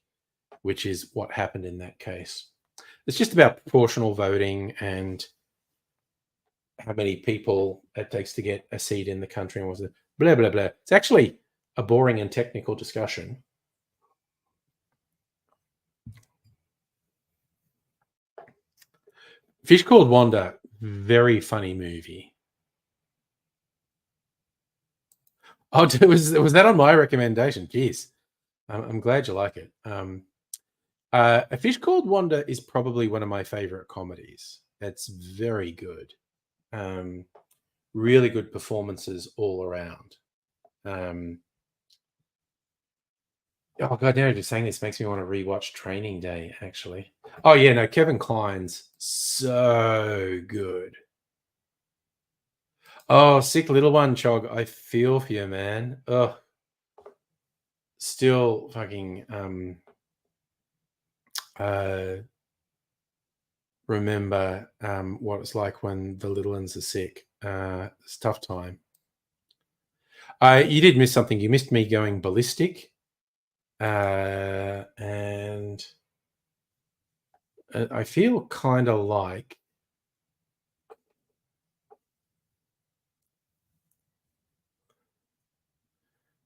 S1: which is what happened in that case. It's just about proportional voting and how many people it takes to get a seat in the country and was it blah blah blah. It's actually a boring and technical discussion. Fish Called Wanda, very funny movie. Oh, was that on my recommendation? Jeez, I'm glad you like it. A Fish Called Wanda is probably one of my favorite comedies. It's very good. Really good performances all around. Oh god, now just saying this makes me want to rewatch Training Day. Actually, oh yeah, no, Kevin Kline's so good. Oh, Sick Little One, Chog, I feel for you, man. Ugh, still fucking remember what it's like when the little ones are sick. It's a tough time. You did miss something. You missed me going ballistic. And I feel kind of like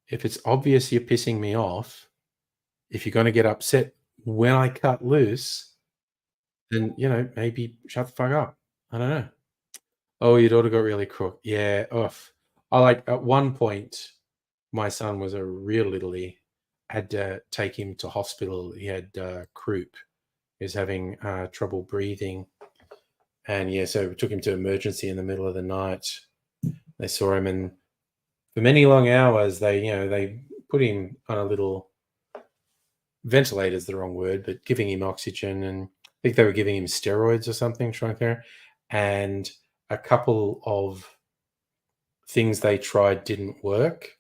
S1: if it's obvious you're pissing me off, if you're going to get upset when I cut loose, then, maybe shut the fuck up. I don't know. Oh, your daughter got really crook. Yeah. Oof. At one point, my son was a real littly. Had to take him to hospital. He had croup. He was having trouble breathing. And yeah, so we took him to emergency in the middle of the night. They saw him, and for many long hours, they put him on a little ventilator is the wrong word, but giving him oxygen, and I think they were giving him steroids or something, trying to, and a couple of things they tried didn't work.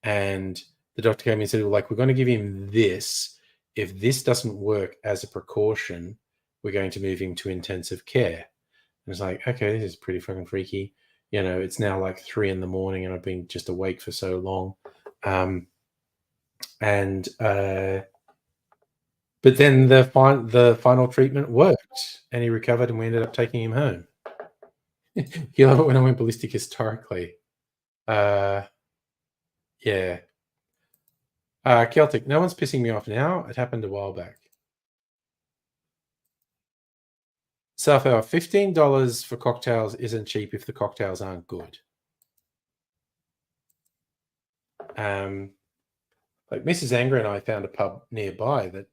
S1: And the doctor came in and said, well, like, we're going to give him this. If this doesn't work as a precaution, we're going to move him to intensive care. And it's like, okay, this is pretty fucking freaky. You know, it's now like 3 a.m. and I've been just awake for so long. But then the final treatment worked, and he recovered, and we ended up taking him home. You love it when I went ballistic historically. Yeah. Celtic, no one's pissing me off now. It happened a while back. South Hour, $15 for cocktails isn't cheap if the cocktails aren't good. Like Mrs. Anger and I found a pub nearby that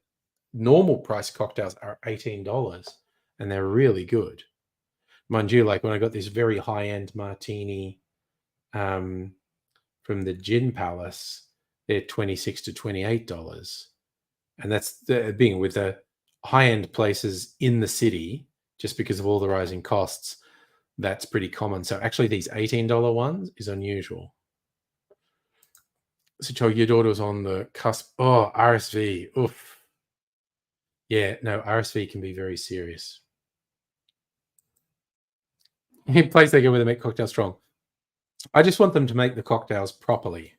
S1: normal price cocktails are $18 and they're really good. Mind you, like when I got this very high-end martini from the Gin Palace, they're $26 to $28. And that's being with the high-end places in the city, just because of all the rising costs, that's pretty common. So actually these $18 ones is unusual. So your daughter was on the cusp. Oh, RSV. Oof. Yeah, no, RSV can be very serious. Place they go where they make cocktails strong. I just want them to make the cocktails properly.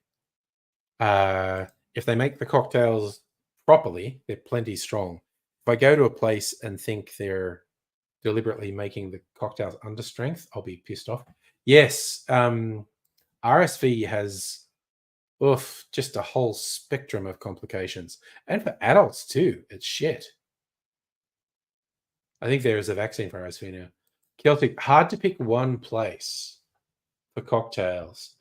S1: If they make the cocktails properly, they're plenty strong. If I go to a place and think they're deliberately making the cocktails under strength, I'll be pissed off. Yes, RSV has just a whole spectrum of complications, and for adults too. It's shit. I think there is a vaccine for RSV now. Celtic, hard to pick one place for cocktails.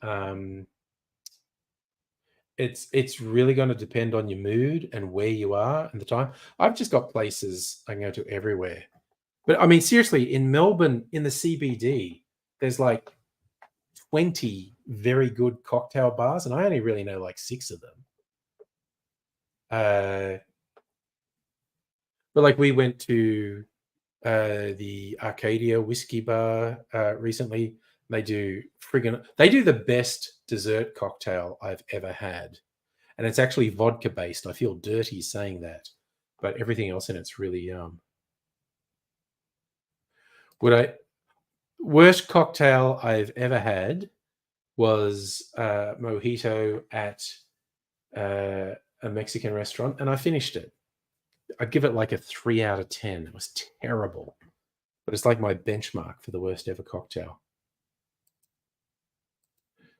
S1: It's really going to depend on your mood and where you are and the time. I've just got places I can go to everywhere. But I mean, seriously, in Melbourne, in the CBD, there's like 20 very good cocktail bars, and I only really know like 6 of them. But like we went to the Arcadia whiskey bar recently. They do the best dessert cocktail I've ever had. And it's actually vodka based. I feel dirty saying that, but everything else in it's really yum. Worst cocktail I've ever had was mojito at a Mexican restaurant, and I finished it. I'd give it like a 3 out of 10. It was terrible, but it's like my benchmark for the worst ever cocktail.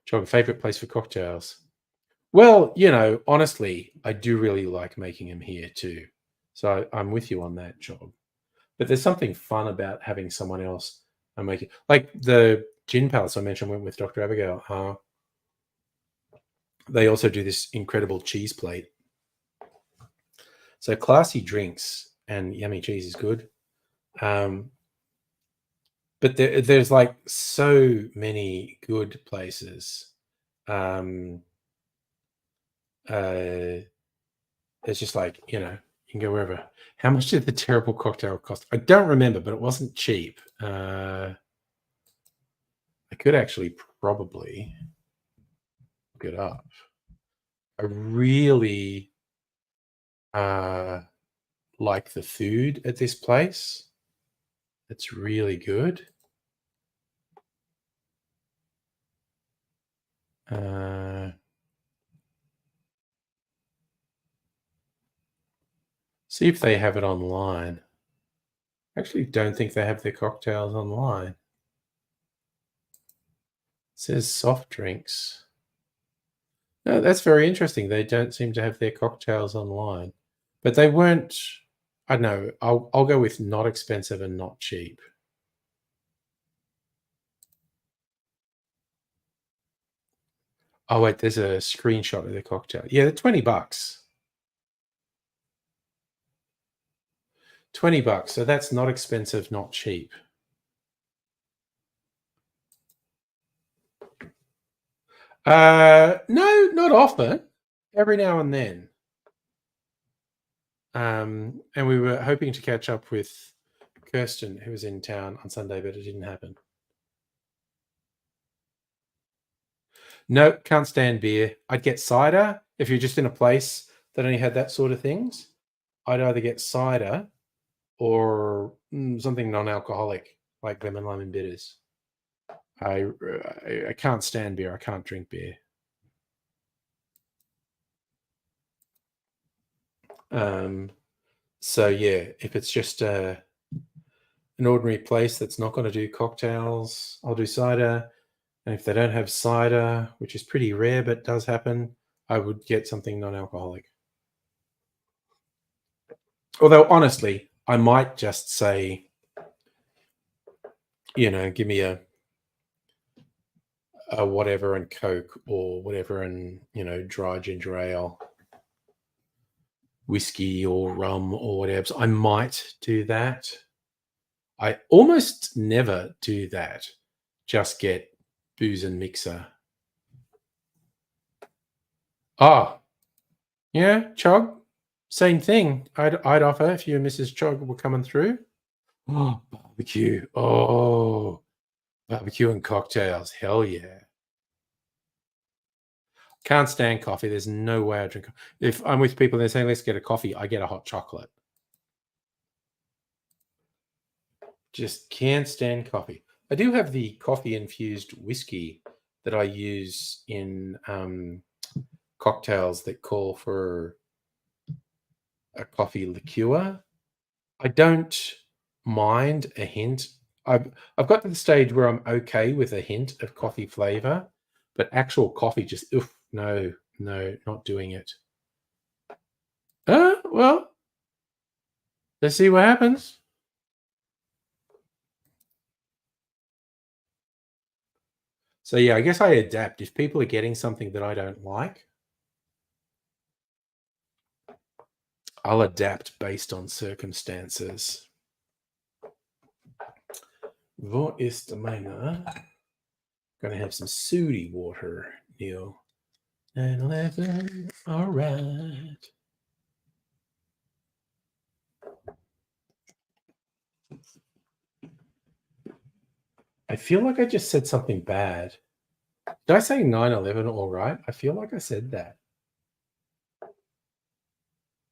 S1: John, favorite place for cocktails? Well, honestly, I do really like making them here too. So I'm with you on that, Job. But there's something fun about having someone else make it. Like the Gin Palace I mentioned, went with Dr. Abigail. They also do this incredible cheese plate. So classy drinks and yummy cheese is good. But there's like so many good places. It's just like, you can go wherever. How much did the terrible cocktail cost? I don't remember, but it wasn't cheap. I could actually probably look it up. I really like the food at this place. It's really good. See if they have it online. I actually don't think they have their cocktails online. It says soft drinks. No, that's very interesting. They don't seem to have their cocktails online. But they weren't, I don't know, I'll go with not expensive and not cheap. Oh, wait, there's a screenshot of the cocktail. Yeah, they're $20. $20. So that's not expensive, not cheap. No, not often. Every now and then. And we were hoping to catch up with Kirsten, who was in town on Sunday, but it didn't happen. No, can't stand beer. I'd get cider if you're just in a place that only had that sort of things. I'd either get cider or something non-alcoholic like lemon bitters. I can't stand beer. I can't drink beer. So yeah, if it's just an ordinary place that's not going to do cocktails, I'll do cider. And if they don't have cider, which is pretty rare but does happen, I would get something non-alcoholic. Although honestly, I might just say, give me a whatever and Coke or whatever and dry ginger ale, whiskey or rum or whatever. So I might do that. I almost never do that. Just get booze and mixer. Ah, yeah, Chog. Same thing. I'd offer if you and Mrs. Chog were coming through. Oh, barbecue. Oh, barbecue and cocktails. Hell yeah. Can't stand coffee. There's no way I drink. If I'm with people and they're saying, let's get a coffee, I get a hot chocolate. Just can't stand coffee. I do have the coffee infused whiskey that I use in cocktails that call for a coffee liqueur. I don't mind a hint. I've got to the stage where I'm okay with a hint of coffee flavor, but actual coffee just no, not doing it. Well, let's see what happens. So yeah, I guess I adapt. If people are getting something that I don't like, I'll adapt based on circumstances. Wo ist meine? Gonna have some sooty water, Neil. 9/11. All right. I feel like I just said something bad. Did I say 9/11 all right? I feel like I said that.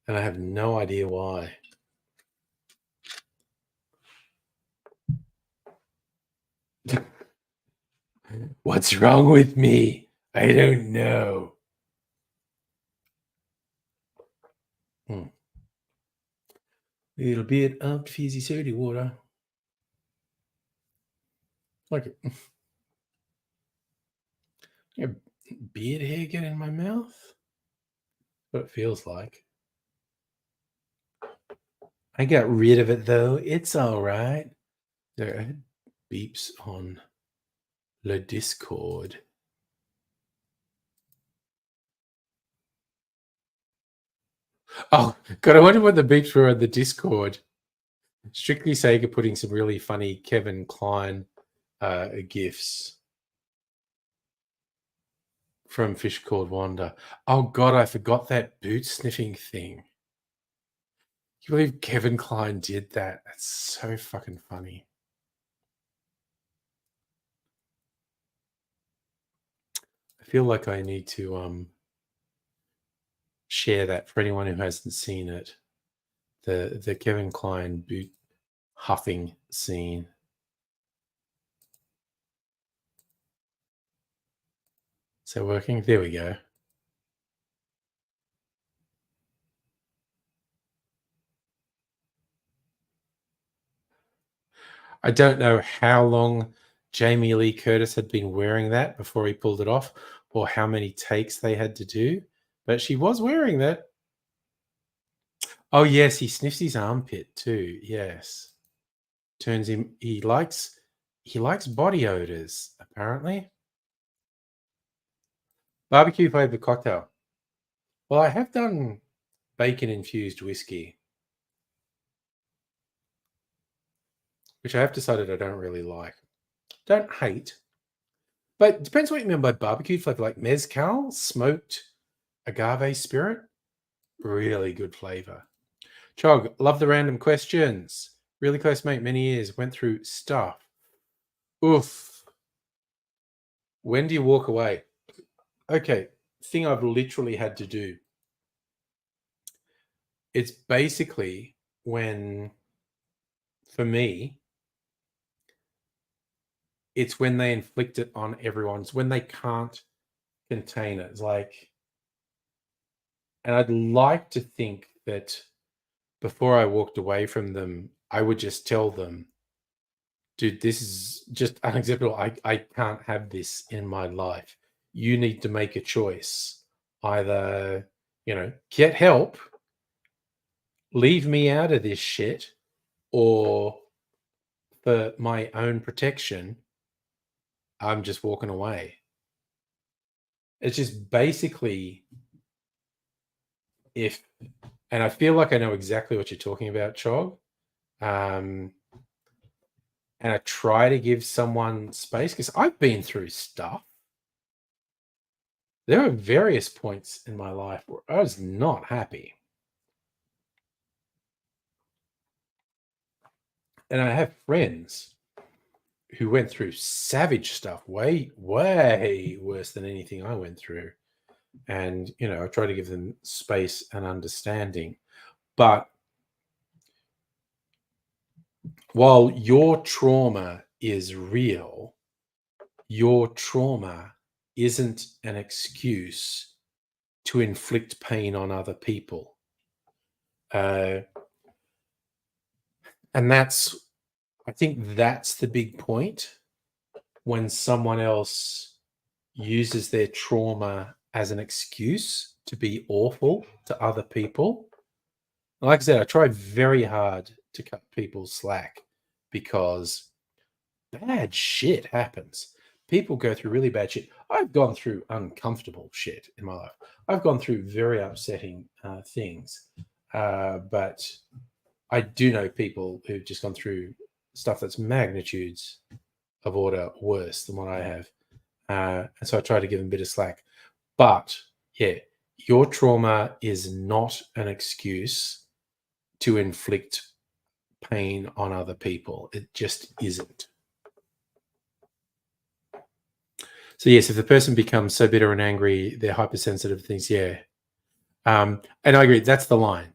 S1: And I have no idea why. What's wrong with me? I don't know. Little bit of fizzy soda water. Like it. Yeah, beard hair get in my mouth? What it feels like. I got rid of it though. It's all right. There are beeps on the Discord. Oh, God, I wonder what the beeps were on the Discord. Strictly Sega putting some really funny Kevin Klein GIFs from Fish Called Wanda. Oh, God, I forgot that boot sniffing thing. You believe Kevin Klein did that? That's so fucking funny. I feel like I need to share that for anyone who hasn't seen it. The Kevin Klein boot huffing scene. Is that working? There we go. I don't know how long Jamie Lee Curtis had been wearing that before he pulled it off, or how many takes they had to do, but she was wearing that. Oh yes, he sniffs his armpit too. Yes, turns him. He likes body odors apparently. Barbecue flavored cocktail. Well, I have done bacon infused whiskey, which I have decided I don't really like. Don't hate, but it depends what you mean by barbecue flavor. Like mezcal, smoked agave spirit, really good flavor. Chog, love the random questions. Really close mate, many years, went through stuff. Oof. When do you walk away? Okay, thing I've literally had to do. It's basically when, for me, it's when they inflict it on everyone. It's when they can't contain it. It's like, and I'd like to think that before I walked away from them, I would just tell them, dude, this is just unacceptable. I can't have this in my life. You need to make a choice. Either, get help, leave me out of this shit, or for my own protection, I'm just walking away. It's just basically and I feel like I know exactly what you're talking about, Chog. And I try to give someone space because I've been through stuff. There are various points in my life where I was not happy. And I have friends who went through savage stuff, way, way worse than anything I went through. And, I try to give them space and understanding. But while your trauma is real, your trauma isn't an excuse to inflict pain on other people. And I think that's the big point when someone else uses their trauma as an excuse to be awful to other people. Like I said, I try very hard to cut people slack because bad shit happens. People go through really bad shit. I've gone through uncomfortable shit in my life. I've gone through very upsetting things. But I do know people who've just gone through stuff that's magnitudes of order worse than what I have. And so I try to give them a bit of slack. But yeah, your trauma is not an excuse to inflict pain on other people. It just isn't. So yes, if the person becomes so bitter and angry, they're hypersensitive to things. Yeah. And I agree. That's the line.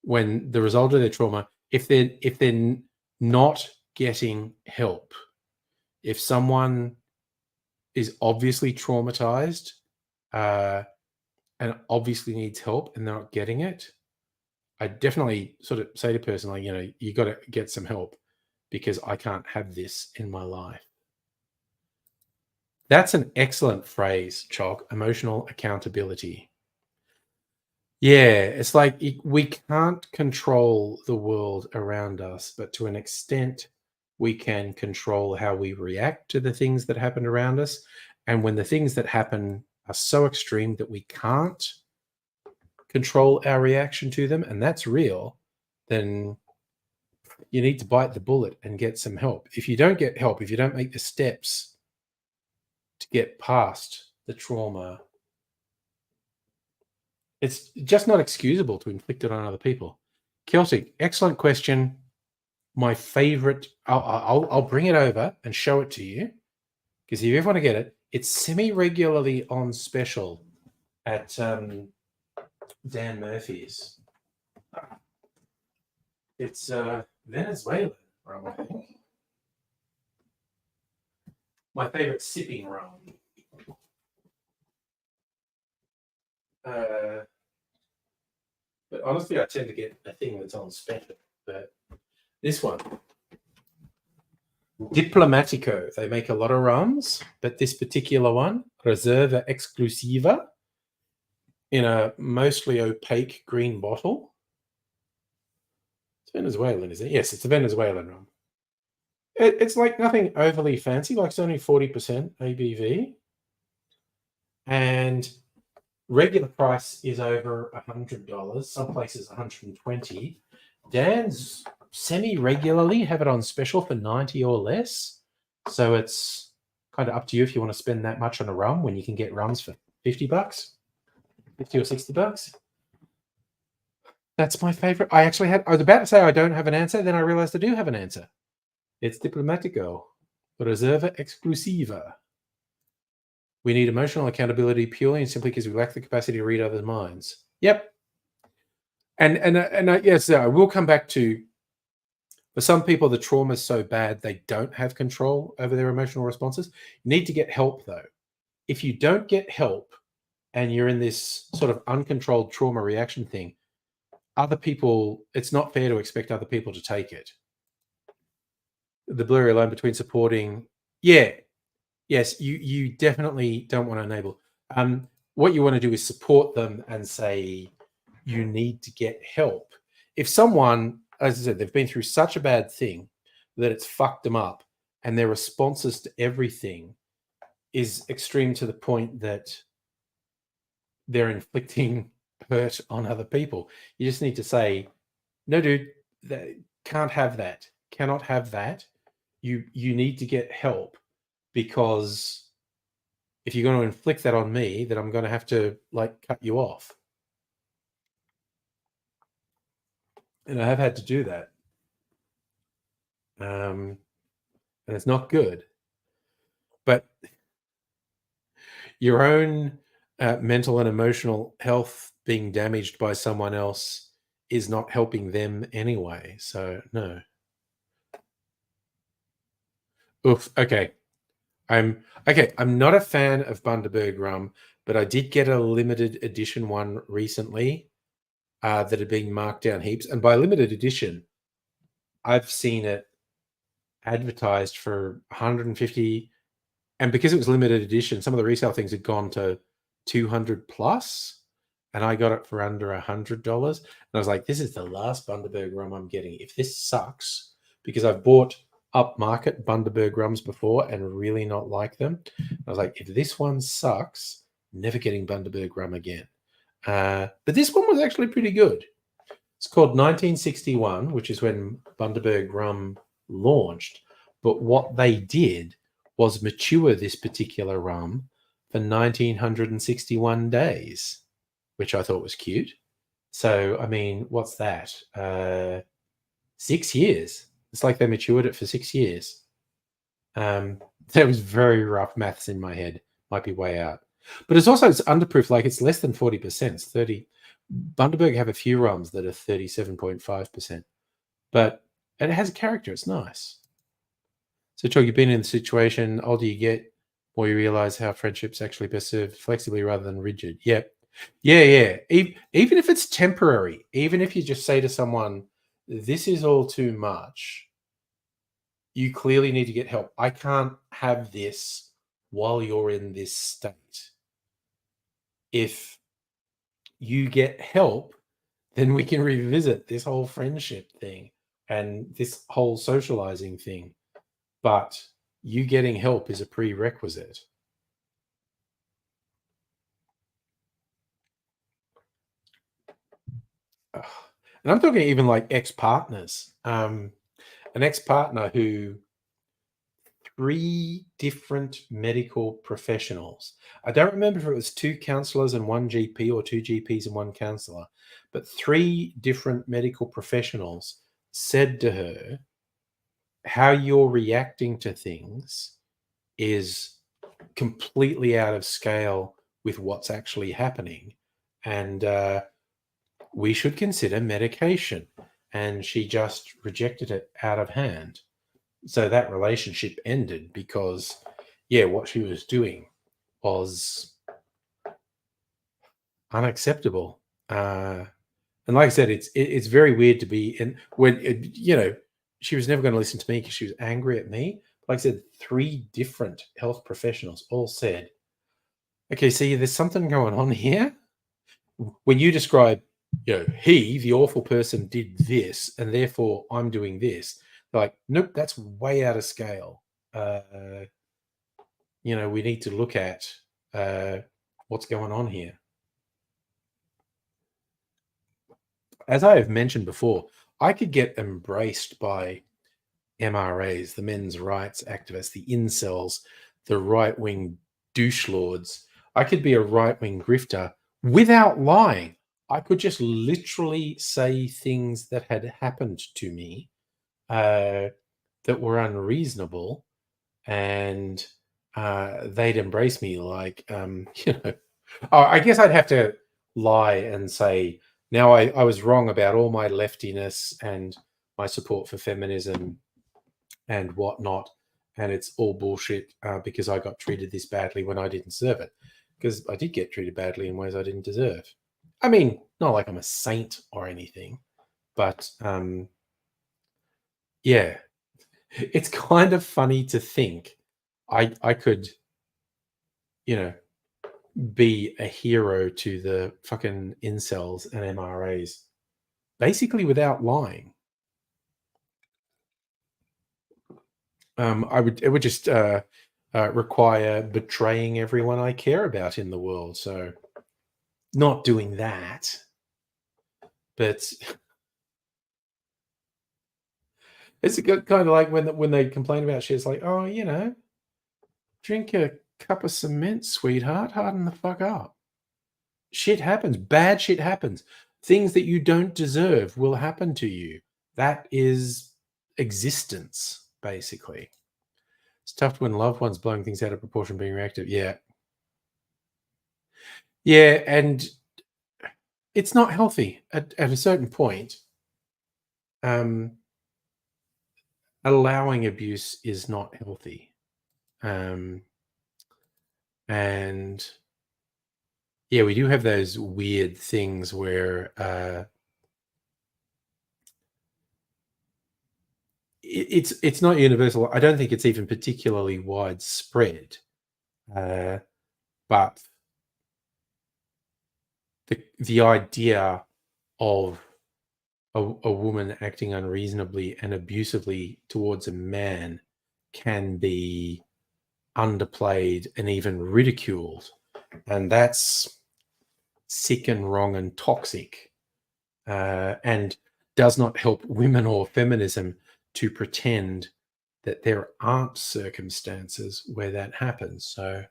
S1: When the result of their trauma, if they're not getting help, if someone is obviously traumatized and obviously needs help and they're not getting it, I definitely sort of say to the person, like, you got to get some help because I can't have this in my life. That's an excellent phrase, Chalk. Emotional accountability. Yeah, it's like we can't control the world around us, but to an extent, we can control how we react to the things that happen around us. And when the things that happen are so extreme that we can't control our reaction to them, and that's real, then you need to bite the bullet and get some help. If you don't get help, if you don't make the steps to get past the trauma, it's just not excusable to inflict it on other people. Celtic, excellent question. My favorite, I'll bring it over and show it to you because if you ever want to get it, it's semi-regularly on special at Dan Murphy's. It's Venezuelan rum, I think. My favorite sipping rum. But honestly, I tend to get a thing that's on special. But this one, Diplomatico. They make a lot of rums, but this particular one, Reserva Exclusiva, in a mostly opaque green bottle. It's Venezuelan, is it? Yes, it's a Venezuelan rum. It's like nothing overly fancy, like it's only 40% ABV. And regular price is over $100. Some places $120. Dan's semi-regularly have it on special for 90 or less. So it's kind of up to you if you want to spend that much on a rum when you can get rums for $50, $50 or $60. That's my favorite. I was about to say I don't have an answer, then I realized I do have an answer. It's diplomatico, reserva exclusiva. We need emotional accountability purely and simply because we lack the capacity to read others' minds. Yep. Yes, I will come back to, for some people, the trauma is so bad they don't have control over their emotional responses. You need to get help, though. If you don't get help and you're in this sort of uncontrolled trauma reaction thing, other people, it's not fair to expect other people to take it. The blurry line between supporting, yeah, yes, you definitely don't want to enable. What you want to do is support them and say you need to get help. If someone, as I said, they've been through such a bad thing that it's fucked them up, and their responses to everything is extreme to the point that they're inflicting hurt on other people, you just need to say, no, dude, that can't have that. Cannot have that. You need to get help, because if you're going to inflict that on me, then I'm going to have to like cut you off. And I have had to do that. And it's not good. But your own mental and emotional health being damaged by someone else is not helping them anyway. So no. Oof. Okay. I'm not a fan of Bundaberg rum, but I did get a limited edition one recently that had been marked down heaps. And by limited edition, I've seen it advertised for 150, and because it was limited edition, some of the resale things had gone to 200 plus, and I got it for under $100. And I was like, this is the last Bundaberg rum I'm getting. If this sucks, because I've bought upmarket Bundaberg rums before and really not like them. I was like, if this one sucks, never getting Bundaberg rum again. But this one was actually pretty good. It's called 1961, which is when Bundaberg rum launched. But what they did was mature this particular rum for 1961 days, which I thought was cute. So, I mean, what's that? 6 years. It's like they matured it for 6 years. That was very rough maths in my head. Might be way out. But it's underproof, like it's less than 40%. It's 30. Bundaberg have a few rums that are 37.5%. But and it has a character. It's nice. So, Chog, you've been in the situation. Older you get, more you realize how friendships actually best served flexibly rather than rigid. Yep. Yeah. Even if it's temporary, even if you just say to someone, this is all too much, you clearly need to get help. I can't have this while you're in this state. If you get help, then we can revisit this whole friendship thing and this whole socializing thing. But you getting help is a prerequisite. Ugh. And I'm talking even like ex-partners. An ex-partner who 3 different medical professionals. I don't remember if it was 2 counselors and 1 GP or 2 GPs and 1 counselor, but 3 different medical professionals said to her, how you're reacting to things is completely out of scale with what's actually happening. And we should consider medication. And she just rejected it out of hand. So that relationship ended because, what she was doing was unacceptable. And like I said, it's very weird to be in when she was never going to listen to me because she was angry at me. Like I said, 3 different health professionals all said, "Okay, see, there's something going on here." When you describe, he, the awful person, did this, and therefore I'm doing this. They're like, nope, that's way out of scale. We need to look at what's going on here. As I have mentioned before, I could get embraced by MRAs, the men's rights activists, the incels, the right-wing douche lords. I could be a right-wing grifter without lying. I could just literally say things that had happened to me uh, that were unreasonable, and they'd embrace me like, oh, I guess I'd have to lie and say, now I was wrong about all my leftiness and my support for feminism and whatnot. And it's all bullshit because I got treated this badly when I didn't deserve it. Because I did get treated badly in ways I didn't deserve. I mean, not like I'm a saint or anything, but yeah, it's kind of funny to think I could, you know, be a hero to the fucking incels and MRAs basically without lying. It would just require betraying everyone I care about in the world. So not doing that, but it's a good kind of like when they complain about shit. It's like, oh, drink a cup of cement, sweetheart. Harden the fuck up. Shit happens. Bad shit happens. Things that you don't deserve will happen to you. That is existence, basically. It's tough when loved ones blowing things out of proportion being reactive. Yeah. Yeah. And it's not healthy at a certain point. Um, allowing abuse is not healthy. Um, and yeah, we do have those weird things where it's not universal. I don't think it's even particularly widespread. Uh, but the idea of a woman acting unreasonably and abusively towards a man can be underplayed and even ridiculed, and that's sick and wrong and toxic, and does not help women or feminism to pretend that there aren't circumstances where that happens. So,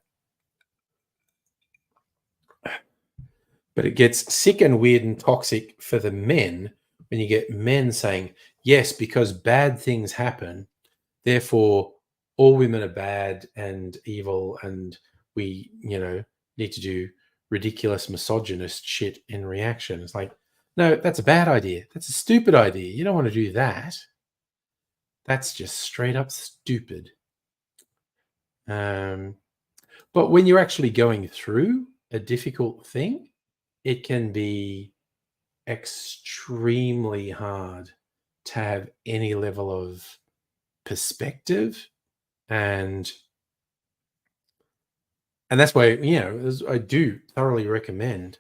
S1: but it gets sick and weird and toxic for the men when you get men saying, yes, because bad things happen, therefore all women are bad and evil, and we, need to do ridiculous misogynist shit in reaction. It's like, no, that's a bad idea. That's a stupid idea. You don't want to do that. That's just straight up stupid. Um, but when you're actually going through a difficult thing, it can be extremely hard to have any level of perspective, and that's why, I do thoroughly recommend,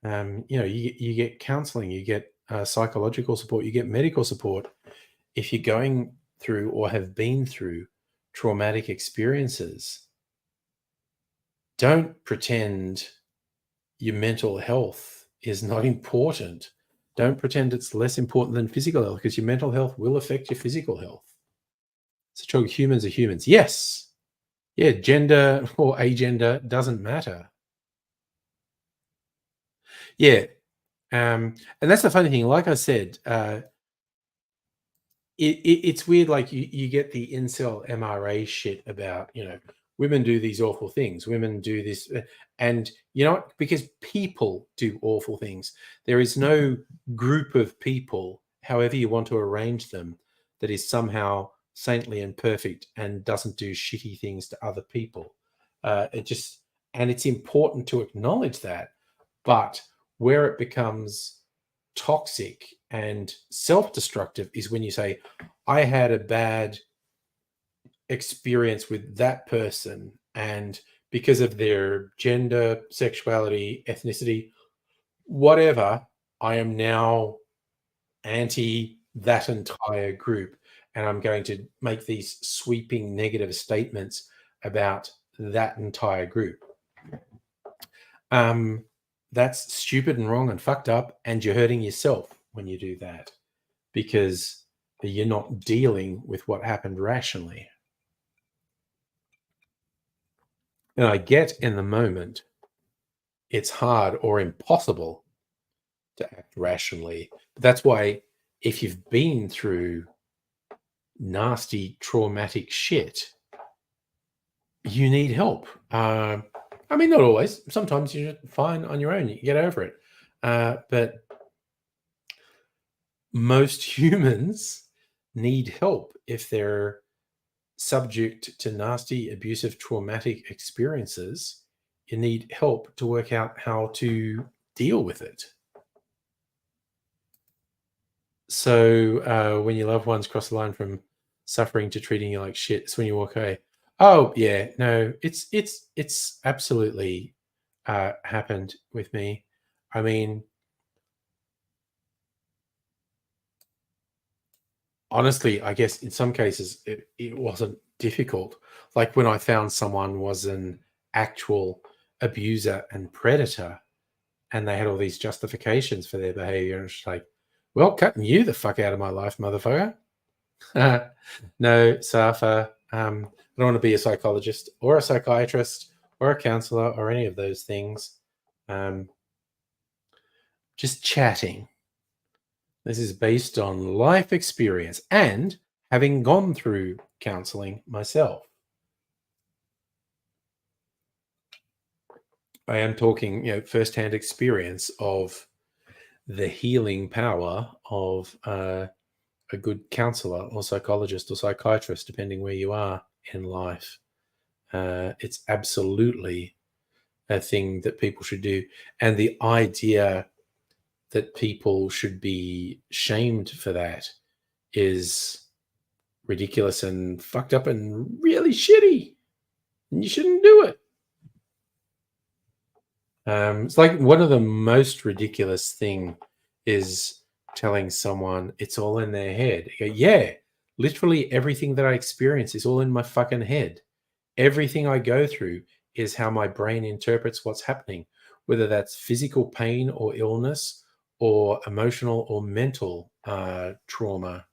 S1: you get counseling, you get psychological support, you get medical support if you're going through or have been through traumatic experiences. Don't pretend your mental health is not important. Don't pretend it's less important than physical health, because your mental health will affect your physical health. So humans are humans. Yes. Yeah, gender or agender doesn't matter. Yeah. And that's the funny thing. Like I said, it's weird. Like you get the incel MRA shit about, women do these awful things. Women do this. And you know what? Because people do awful things. There is no group of people, however you want to arrange them, that is somehow saintly and perfect and doesn't do shitty things to other people. And it's important to acknowledge that. But where it becomes toxic and self-destructive is when you say, I had a bad experience with that person, and because of their gender, sexuality, ethnicity, whatever, I am now anti that entire group, and I'm going to make these sweeping negative statements about that entire group. That's stupid and wrong and fucked up, and you're hurting yourself when you do that, because you're not dealing with what happened rationally. And I get in the moment it's hard or impossible to act rationally. But that's why if you've been through nasty, traumatic shit, you need help. I mean, not always. Sometimes you're fine on your own. You get over it. But most humans need help if they're subject to nasty, abusive, traumatic experiences. You need help to work out how to deal with it. So when your loved ones cross the line from suffering to treating you like shit, it's when you walk away. Oh yeah, no, it's absolutely happened with me. I mean, honestly, I guess in some cases it wasn't difficult. Like when I found someone was an actual abuser and predator, and they had all these justifications for their behavior. And it's like, well, cutting you the fuck out of my life, motherfucker. No, Safa. I don't want to be a psychologist or a psychiatrist or a counselor or any of those things. Um, just chatting. This is based on life experience and having gone through counseling myself. I am talking, firsthand experience of the healing power of a good counselor or psychologist or psychiatrist, depending where you are in life. It's absolutely a thing that people should do. And the idea that people should be shamed for that is ridiculous and fucked up and really shitty. And you shouldn't do it. It's like one of the most ridiculous thing is telling someone it's all in their head. You go, yeah, literally everything that I experience is all in my fucking head. Everything I go through is how my brain interprets what's happening, whether that's physical pain or illness or emotional or mental trauma.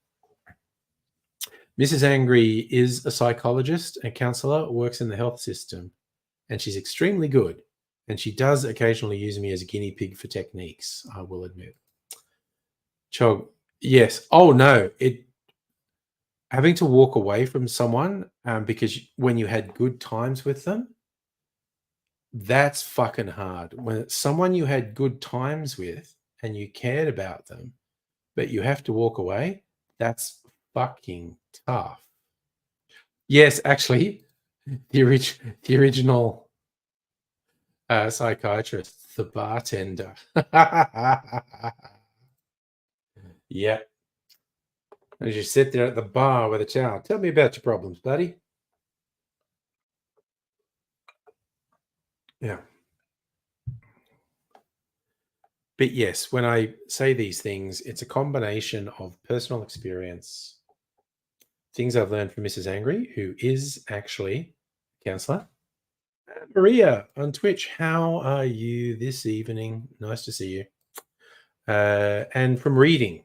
S1: Mrs. Angry is a psychologist and counselor, works in the health system, and she's extremely good. And she does occasionally use me as a guinea pig for techniques, I will admit. Chog, yes. Oh no, having to walk away from someone because when you had good times with them, that's fucking hard. When it's someone you had good times with and you cared about them, but you have to walk away, that's fucking tough. Yes, actually, the original psychiatrist, the bartender. Yeah. As you sit there at the bar with a towel, tell me about your problems, buddy. Yeah. But yes, when I say these things, it's a combination of personal experience, things I've learned from Mrs. Angry, who is actually a counselor. Maria on Twitch, how are you this evening? Nice to see you. And from reading.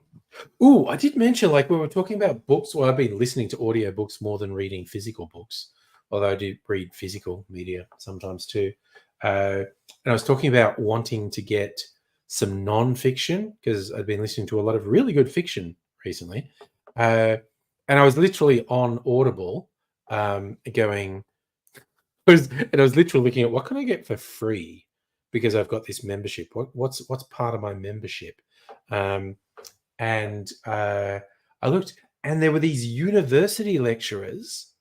S1: Ooh, I did mention, like, we were talking about books. Well, I've been listening to audio books more than reading physical books, although I do read physical media sometimes too. And I was talking about wanting to get some non-fiction because I've been listening to a lot of really good fiction recently. And I was literally on Audible going, and I was literally looking at what can I get for free because I've got this membership. What's part of my membership? And I looked, and there were these university lectures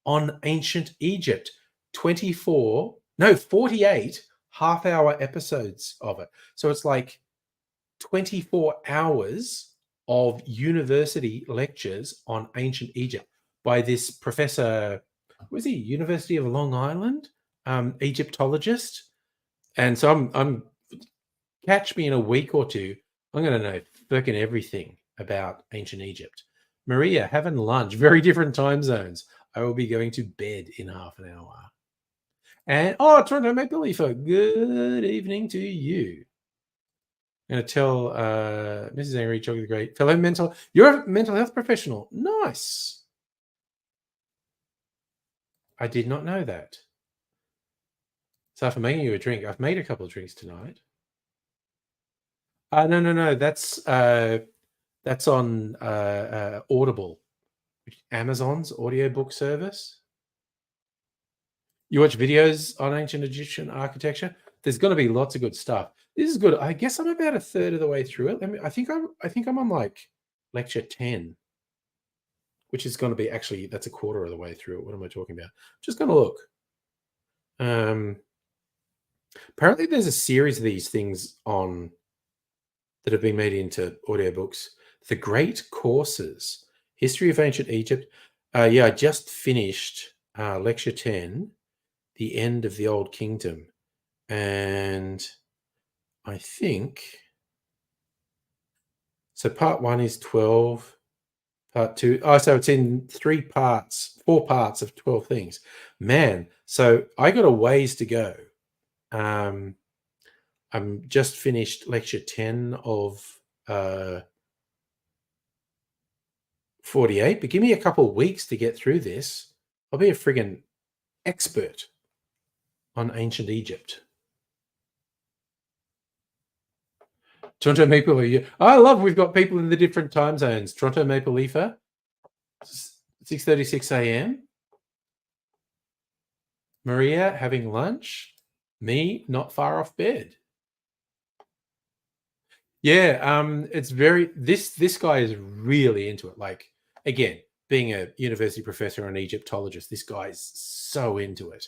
S1: on ancient Egypt, 48 half-hour episodes of it. So it's like 24 hours of university lectures on ancient Egypt by this professor, was he University of Long Island, Egyptologist. And so I'm catch me in a week or two. I'm going to know fucking everything about ancient Egypt. Maria, having lunch, very different time zones. I will be going to bed in half an hour. And Toronto Maple Leaf, good evening to you. I'm going to tell Mrs. Angry, Jog the Great, you're a mental health professional. Nice. I did not know that. So for making you a drink, I've made a couple of drinks tonight. No. That's on Audible, Amazon's audiobook service. You watch videos on ancient Egyptian architecture. There's going to be lots of good stuff. This is good. I guess I'm about a third of the way through it. I think I'm on like lecture 10, which is going to be actually that's a quarter of the way through it. What am I talking about? Just going to look. Um, Apparently, there's a series of these things on that have been made into audiobooks. The Great Courses, History of Ancient Egypt. Yeah, I just finished lecture 10, The End of the Old Kingdom. And I think so. Part 1 is 12. Part 2. Oh, so it's in 4 parts of 12 things. Man, so I got a ways to go. I'm just finished lecture 10 of 48, but give me a couple of weeks to get through this. I'll be a friggin' expert on ancient Egypt. Toronto Maple Leaf. I love we've got people in the different time zones. Toronto Maple Leafer, 6:36 a.m. Maria having lunch. Me not far off bed. Yeah, it's very this guy is really into it. Like again, being a university professor and Egyptologist, this guy's so into it.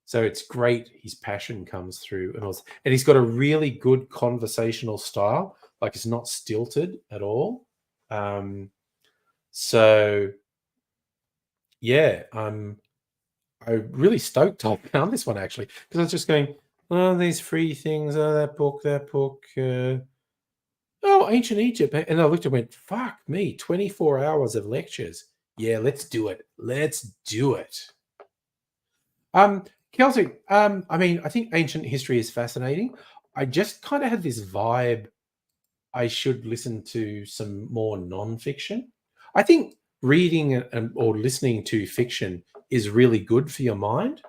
S1: So it's great. His passion comes through, and he's got a really good conversational style. Like it's not stilted at all. So yeah, I'm really stoked I found this one actually because I was just going, oh, these free things, oh, that book. Oh, ancient Egypt. And I looked and went, fuck me, 24 hours of lectures. Yeah, let's do it. Let's do it. Kelsey, I mean, I think ancient history is fascinating. I just kind of had this vibe I should listen to some more nonfiction. I think reading or listening to fiction is really good for your mind.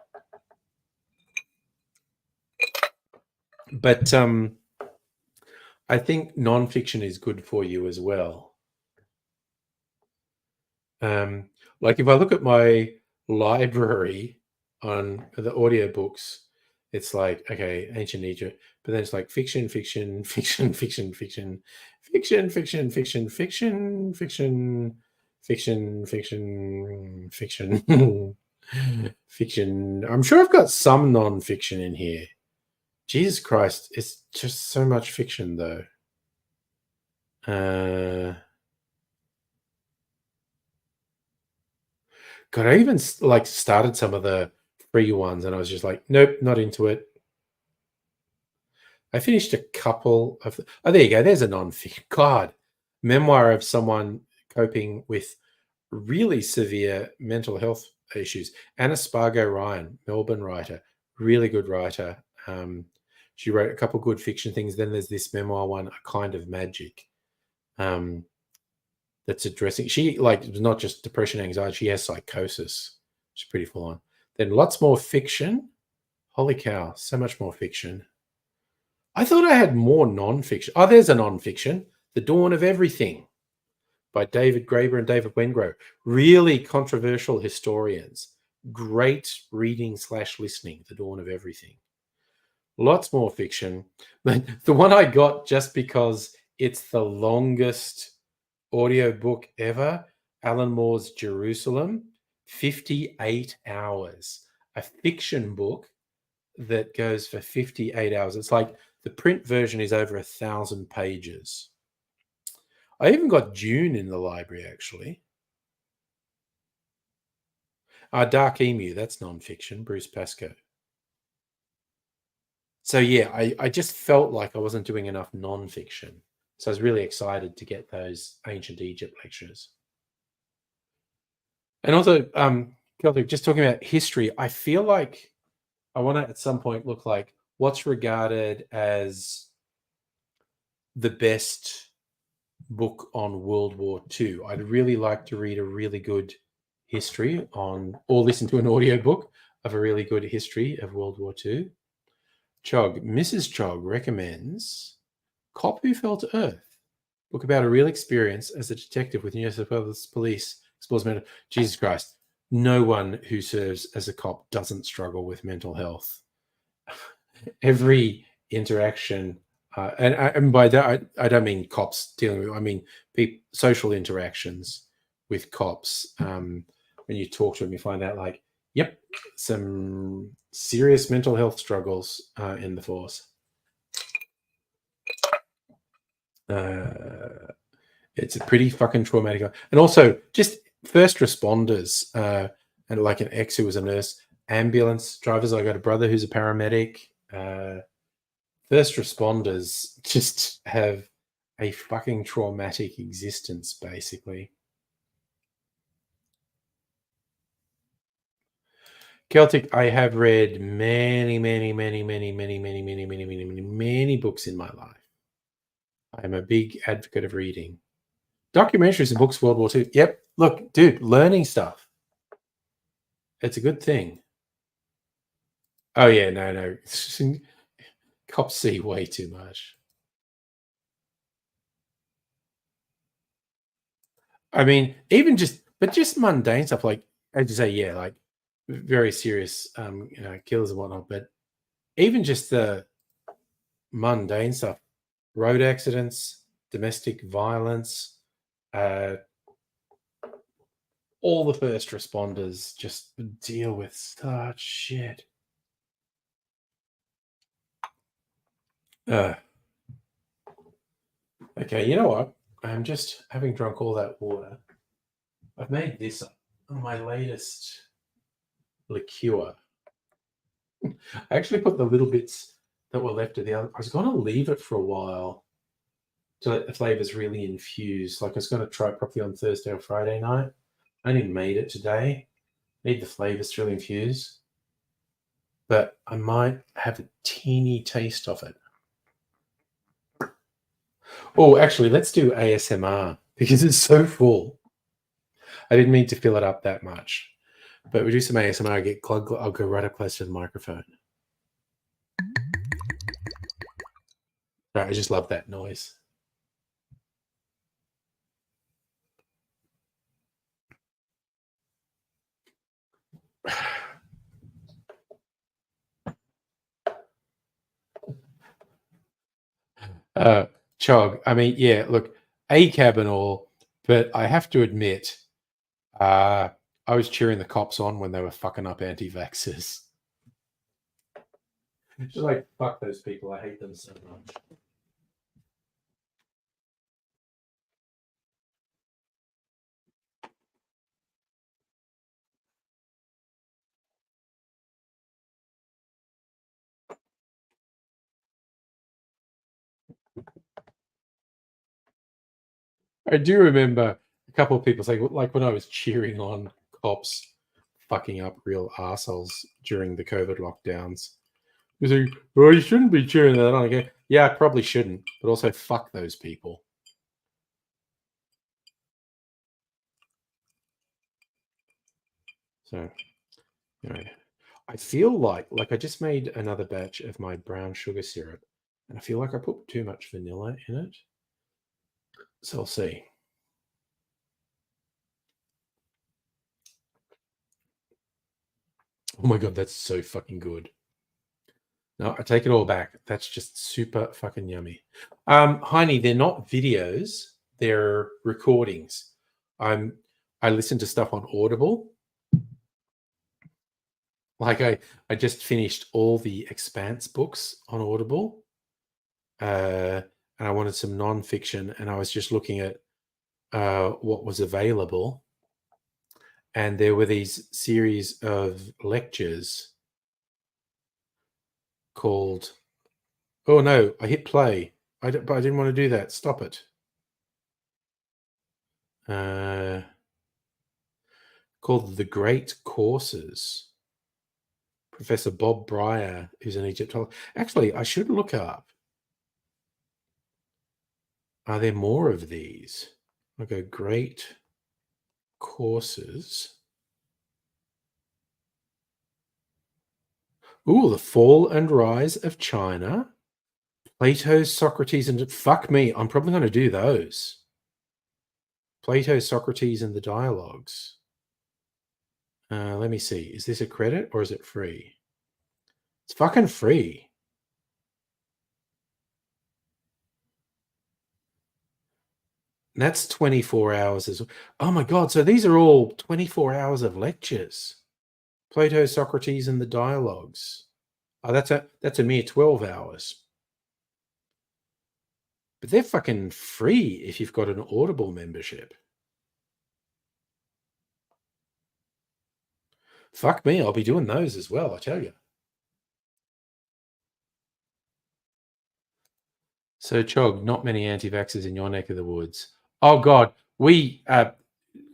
S1: But I think nonfiction is good for you as well. Like if I look at my library on the audiobooks, it's like, okay, ancient Egypt, but then it's like fiction, fiction, fiction, fiction, fiction, fiction, fiction, fiction, fiction, fiction, fiction, fiction, fiction, fiction. I'm sure I've got some non-fiction in here. Jesus Christ, it's just so much fiction though. God, I even like started some of the free ones, and I was just like, nope, not into it. I finished a couple of. Oh, there you go. There's a non-fiction. God, memoir of someone coping with really severe mental health issues. Anna Spargo Ryan, Melbourne writer, really good writer. She wrote a couple good fiction things. Then there's this memoir one, A Kind of Magic. That's addressing she like not just depression, anxiety, she has psychosis. She's pretty full on. Then lots more fiction. Holy cow, so much more fiction. I thought I had more non-fiction. Oh, there's a non-fiction. The Dawn of Everything by David Graeber and David Wengrow. Really controversial historians. Great reading / listening. The Dawn of Everything. Lots more fiction. But the one I got just because it's the longest audiobook ever, Alan Moore's Jerusalem, 58 hours. A fiction book that goes for 58 hours. It's like the print version is over 1,000 pages. I even got Dune in the library, actually. Dark Emu, that's nonfiction, Bruce Pascoe. So yeah, I just felt like I wasn't doing enough nonfiction. So I was really excited to get those ancient Egypt lectures. And also, Kelly, just talking about history, I feel like I want to at some point look like what's regarded as the best book on World War II. I'd really like to read a really good history on, or listen to an audiobook of a really good history of World War II. Mrs. Chog recommends Cop Who Fell to Earth. Book about a real experience as a detective with New South Wales Police. Explores mental. Jesus Christ. No one who serves as a cop doesn't struggle with mental health. Every interaction, and by that, I don't mean cops dealing with, I mean social interactions with cops. When you talk to them, you find out, like, yep, some serious mental health struggles in the force. It's a pretty fucking traumatic. And also, just first responders, and like an ex who was a nurse, ambulance drivers. I got a brother who's a paramedic. First responders just have a fucking traumatic existence, basically. Celtic, I have read many, many, many, many, many, many, many, many, many, many, many books in my life. I'm a big advocate of reading. Documentaries and books, World War II. Yep. Look, dude, learning stuff. It's a good thing. Oh, yeah, no. Cops see way too much. I mean, even just mundane stuff, like, as you say, yeah, like very serious killers and whatnot, but even just the mundane stuff, road accidents, domestic violence, uh, all the first responders just deal with such shit. Okay, you know what? I'm just having drunk all that water. I've made this my latest liqueur. I actually put the little bits that were left of the other. I was going to leave it for a while to let the flavors really infuse. Like, I was going to try it properly on Thursday or Friday night. I only made it today. Need the flavors to really infuse, but I might have a teeny taste of it. Oh, actually, let's do ASMR because it's so full. I didn't mean to fill it up that much, but we do some ASMR. Get glug. I'll go right up close to the microphone. Right, I just love that noise. Chog. I mean, yeah. Look, a cab and all, but I have to admit, I was cheering the cops on when they were fucking up anti-vaxxers. Just like, fuck those people. I hate them so much. I do remember a couple of people saying, like, when I was cheering on cops fucking up real assholes during the COVID lockdowns. You say, well, you shouldn't be cheering that on. I go, yeah, I probably shouldn't, but also fuck those people. So, anyway, I feel like I just made another batch of my brown sugar syrup, and I feel like I put too much vanilla in it. So I'll see. Oh my god, that's so fucking good. No, I take it all back. That's just super fucking yummy. Heine, they're not videos, they're recordings. I listen to stuff on Audible. Like, I just finished all the Expanse books on Audible. And I wanted some nonfiction, and I was just looking at what was available. And there were these series of lectures called, oh no, I hit play. But I didn't want to do that. Stop it. Called The Great Courses. Professor Bob Breyer, who's an Egyptologist. Actually, I should look up. Are there more of these? I'll go Great Courses. Ooh, The Fall and Rise of China. Plato, Socrates, and fuck me, I'm probably going to do those. Plato, Socrates, and the dialogues. Let me see. Is this a credit or is it free? It's fucking free. And that's 24 hours as well. Oh my God. So these are all 24 hours of lectures. Plato, Socrates, and the dialogues. Oh, that's a mere 12 hours. But they're fucking free if you've got an Audible membership. Fuck me, I'll be doing those as well, I tell you. So, Chog, not many anti-vaxxers in your neck of the woods. Oh God, we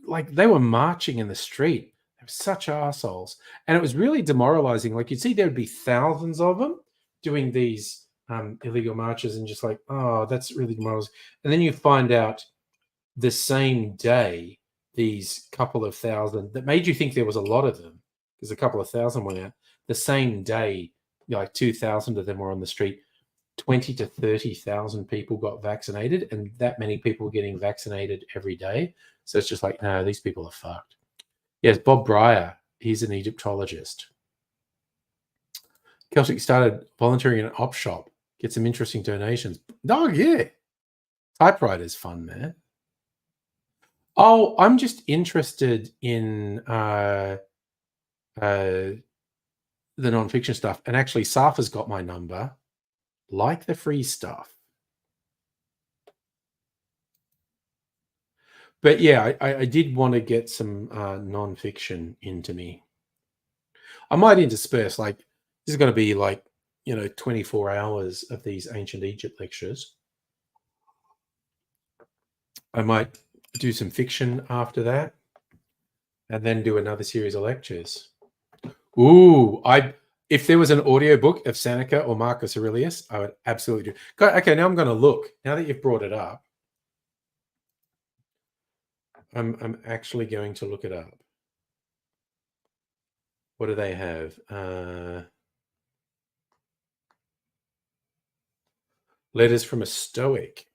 S1: like they were marching in the street. They were such assholes, and it was really demoralizing. Like you'd see there would be thousands of them doing these illegal marches, and just like, oh, that's really demoralizing. And then you find out the same day these couple of thousand that made you think there was a lot of them because a couple of thousand went out. The same day, like 2,000 of them were on the street. 20 to 30,000 people got vaccinated, and that many people were getting vaccinated every day. So it's just like, no, these people are fucked. Yes, Bob Breyer, he's an Egyptologist. Celtic started volunteering in an op shop, get some interesting donations. Oh, yeah. Typewriter's fun, man. Oh, I'm just interested in the nonfiction stuff. And actually, Safa's got my number. Like the free stuff. But yeah, I did want to get some nonfiction into me. I might intersperse, like, this is going to be like, 24 hours of these ancient Egypt lectures. I might do some fiction after that and then do another series of lectures. Ooh, if there was an audiobook of Seneca or Marcus Aurelius, I would absolutely do. Okay, now I'm going to look. Now that you've brought it up, I'm actually going to look it up. What do they have? Letters from a Stoic.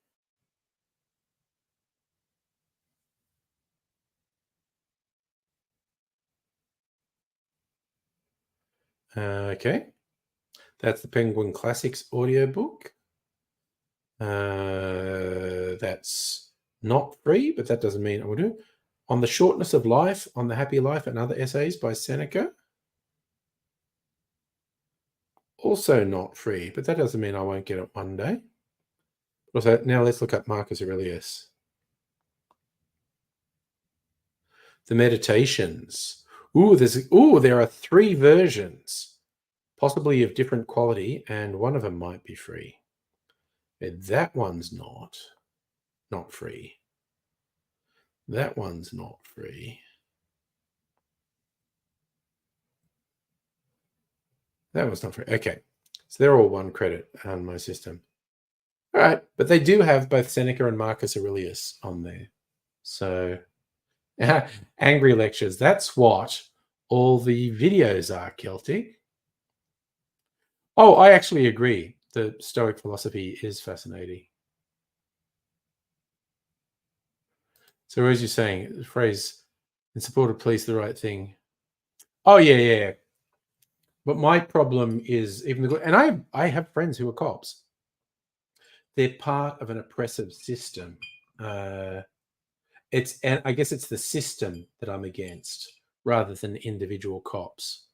S1: Okay. That's the Penguin Classics audiobook. That's not free, but that doesn't mean I will do. On the Shortness of Life, On the Happy Life, and Other Essays by Seneca. Also not free, but that doesn't mean I won't get it one day. Also, now let's look at Marcus Aurelius. The Meditations. There are 3 versions, possibly of different quality, and one of them might be free. But that one's not free. That one's not free. That one's not free. Okay. So they're all 1 credit on my system. All right. But they do have both Seneca and Marcus Aurelius on there. So angry lectures. That's what all the videos are, Celtic. Oh, I actually agree. The Stoic philosophy is fascinating. So as you're saying, the phrase, in support of police, the right thing. Oh, yeah. But my problem is and I have friends who are cops. They're part of an oppressive system. And I guess it's the system that I'm against rather than individual cops.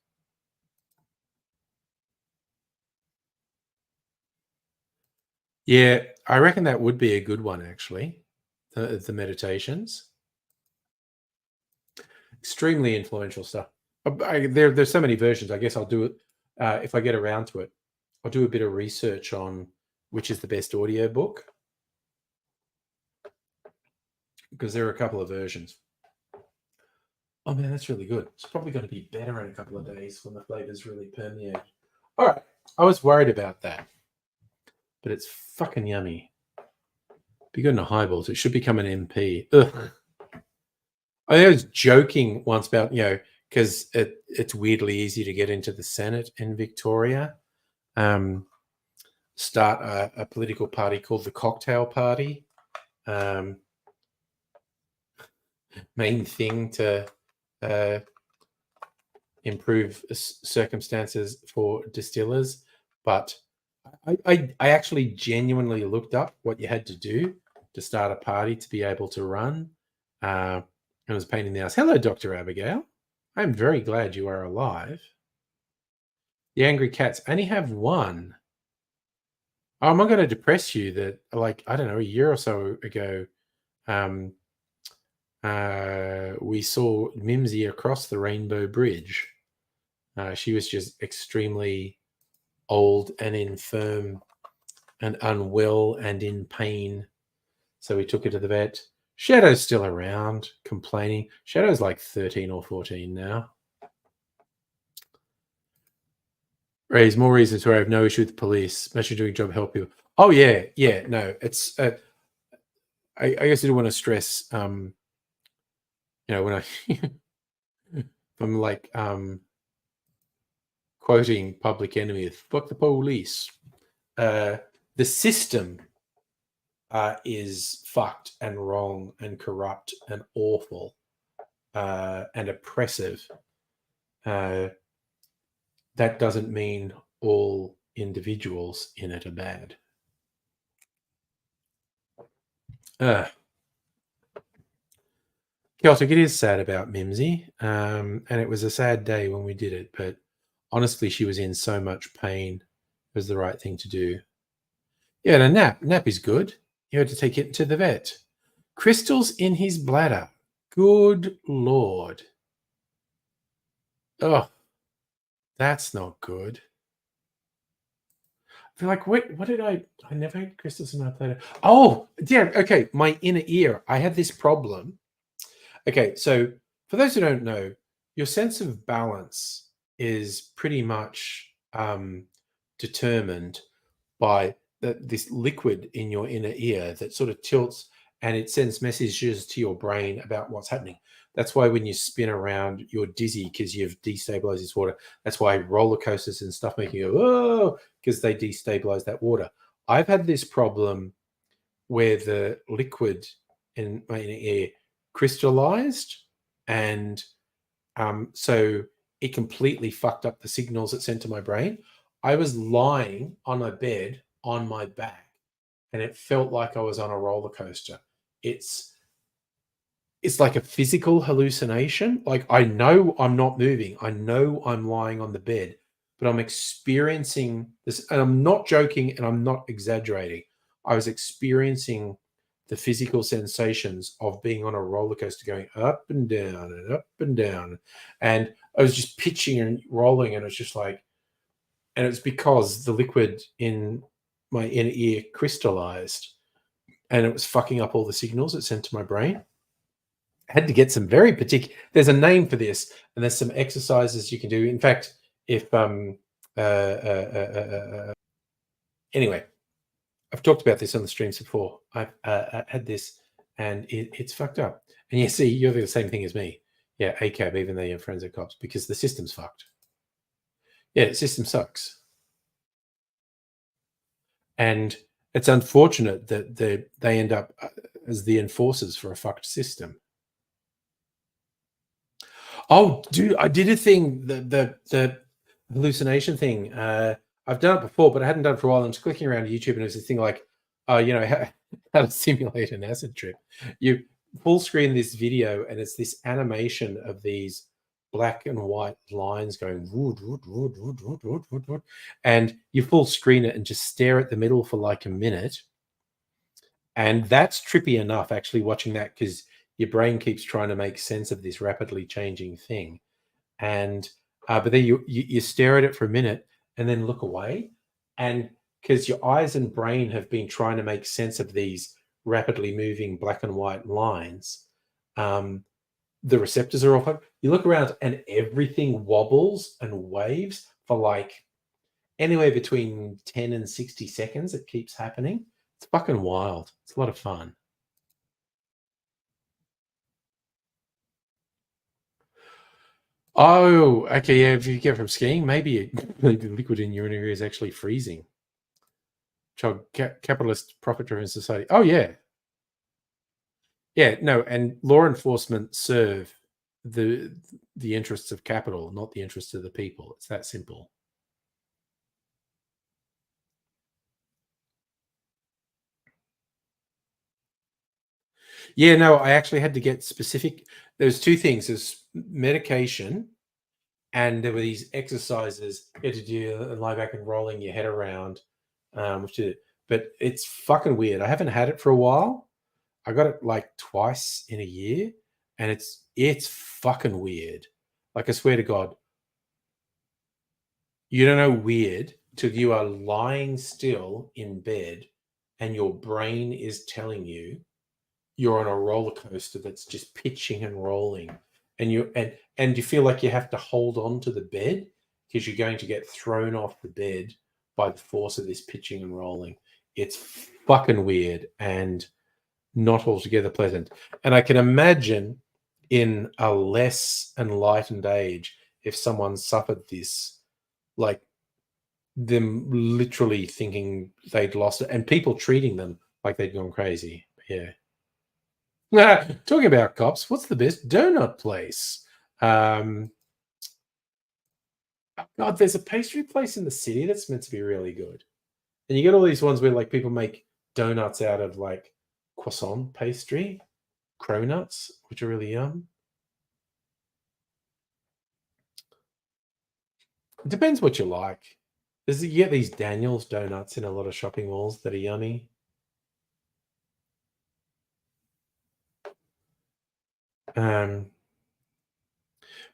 S1: Yeah, I reckon that would be a good one, actually. The Meditations. Extremely influential stuff. There's so many versions. I guess I'll do it if I get around to it. I'll do a bit of research on which is the best audiobook, because there are a couple of versions. Oh man, that's really good. It's probably going to be better in a couple of days when the flavors really permeate. All right, I was worried about that, but it's fucking yummy. Be good in a highballs. It should become an MP. Ugh. I was joking once about, because it's weirdly easy to get into the Senate in Victoria. start a political party called the Cocktail Party. Main thing to improve circumstances for distillers. But I actually genuinely looked up what you had to do to start a party to be able to run. It was a pain in the ass. Hello, Dr. Abigail. I'm very glad you are alive. The angry cats only have one. Oh, I'm not going to depress you that, like, I don't know, a year or so ago, we saw Mimsy across the Rainbow Bridge. She was just extremely old and infirm and unwell and in pain. So we took her to the vet. Shadow's still around, complaining. Shadow's like 13 or 14 now. Raise more reasons where I have no issue with the police, especially doing job help people. Oh yeah, no, it's. I guess I do want to stress. When I, I'm like quoting Public Enemy, "Fuck the police." The system is fucked and wrong and corrupt and awful and oppressive. That doesn't mean all individuals in it are bad. Celtic, it is sad about Mimsy, and it was a sad day when we did it, but honestly, she was in so much pain. It was the right thing to do. Yeah, and a nap. Nap is good. You had to take it to the vet. Crystals in his bladder. Good Lord. Oh, that's not good. I feel like, wait, what did I never had crystals in my bladder. Oh, yeah, okay, my inner ear. I had this problem. Okay, so for those who don't know, your sense of balance is pretty much determined by this liquid in your inner ear that sort of tilts and it sends messages to your brain about what's happening. That's why when you spin around, you're dizzy because you've destabilized this water. That's why roller coasters and stuff make you go, oh, because they destabilize that water. I've had this problem where the liquid in my inner ear crystallized, and so it completely fucked up the signals it sent to my brain. I was lying on my bed on my back, and it felt like I was on a roller coaster. It's like a physical hallucination. Like, I know I'm not moving. I know I'm lying on the bed, but I'm experiencing this, and I'm not joking and I'm not exaggerating. I was experiencing the physical sensations of being on a roller coaster going up and down and up and down. And I was just pitching and rolling, and it's just like, and it's because the liquid in my inner ear crystallized and it was fucking up all the signals it sent to my brain. I had to get some very particular, there's a name for this, and there's some exercises you can do. In fact, if anyway, I've talked about this on the streams before. I've had this, and it's fucked up. And you see, you're the same thing as me. Yeah, ACAB, even though you're friends of cops, because the system's fucked. Yeah, the system sucks. And it's unfortunate that they end up as the enforcers for a fucked system. Oh, dude, I did a thing, the hallucination thing. I've done it before, but I hadn't done it for a while. I'm just clicking around YouTube, and it was this thing like, how to simulate an acid trip. You full screen this video, and it's this animation of these black and white lines going wood, wood, wood, wood, wood, wood, wood, wood, and you full screen it and just stare at the middle for like a minute. And that's trippy enough, actually, watching that, because your brain keeps trying to make sense of this rapidly changing thing. And but then you stare at it for a minute and then look away, and because your eyes and brain have been trying to make sense of these rapidly moving black and white lines, the receptors are off. You look around and everything wobbles and waves for like anywhere between 10 and 60 seconds. It keeps happening. It's fucking wild. It's a lot of fun. Oh, okay. Yeah, if you get from skiing, maybe the liquid in your area is actually freezing. Capitalist profit-driven society. Oh yeah, yeah. No, and law enforcement serve the the interests of capital, not the interests of the people. It's that simple. Yeah, no, I actually had to get specific. There's two things: there's medication, and there were these exercises you had to do, and lie back and rolling your head around, which is, but it's fucking weird. I haven't had it for a while. I got it like twice in a year, and it's fucking weird. Like I swear to God, you don't know weird till you are lying still in bed, and your brain is telling you you're on a roller coaster that's just pitching and rolling, and you feel like you have to hold on to the bed because you're going to get thrown off the bed by the force of this pitching and rolling. It's fucking weird and not altogether pleasant. And I can imagine in a less enlightened age, if someone suffered this, like them literally thinking they'd lost it, and people treating them like they'd gone crazy. Yeah. Talking about cops, what's the best donut place? Um, God, there's a pastry place in the city that's meant to be really good. And you get all these ones where like people make donuts out of like croissant pastry, cronuts, which are really yum. It depends what you like. You get these Daniel's donuts in a lot of shopping malls that are yummy. Um,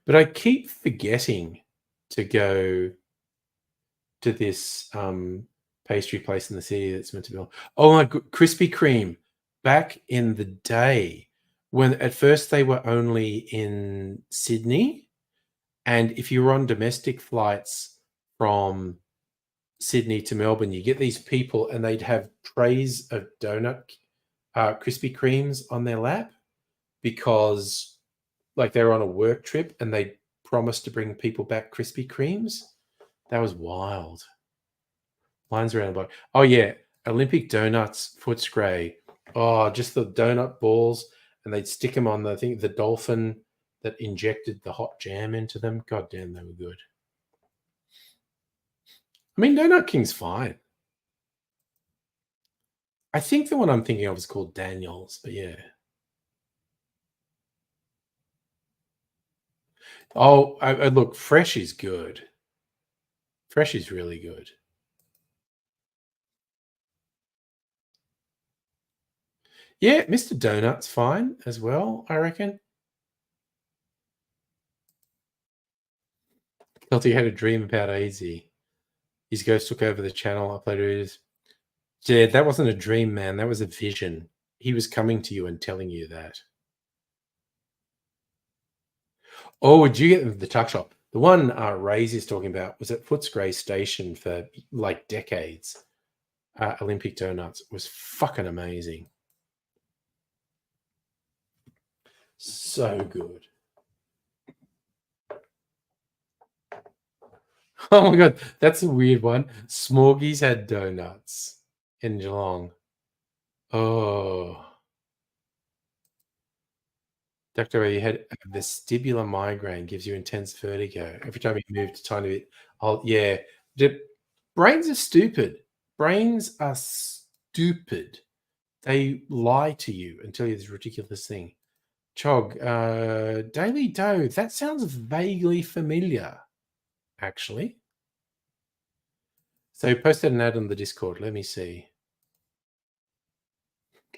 S1: but I keep forgetting to go to this pastry place in the city that's meant to be. Oh my god, Krispy Kreme! Back in the day, when at first they were only in Sydney, and if you were on domestic flights from Sydney to Melbourne, you get these people, and they'd have trays of donut Krispy Kremes on their lap because, like, they were on a work trip and they promised to bring people back Krispy Kremes. That was wild. Lines around the block. Oh yeah, Olympic donuts, Footscray. Oh, just the donut balls, and they'd stick them on the dolphin that injected the hot jam into them. God damn, they were good. I mean, Donut King's fine. I think the one I'm thinking of is called Daniel's, but yeah. Oh, look, Fresh is good. Fresh is really good. Yeah, Mr. Donut's fine as well, I reckon. Kelty had a dream about Easy. His ghost took over the channel, uploaded his. Yeah, that wasn't a dream, man. That was a vision. He was coming to you and telling you that. Oh, did you get the tuck shop? The one Raze is talking about was at Footscray Station for like decades. Olympic Donuts was fucking amazing. So good. Oh my god, that's a weird one. Smorgies had donuts in Geelong. Oh, Dr. A, you had a vestibular migraine, gives you intense vertigo. Every time you move a tiny bit, oh yeah. Brains are stupid. Brains are stupid. They lie to you and tell you this ridiculous thing. Chog, Daily Doe, that sounds vaguely familiar, actually. So posted an ad on the Discord. Let me see.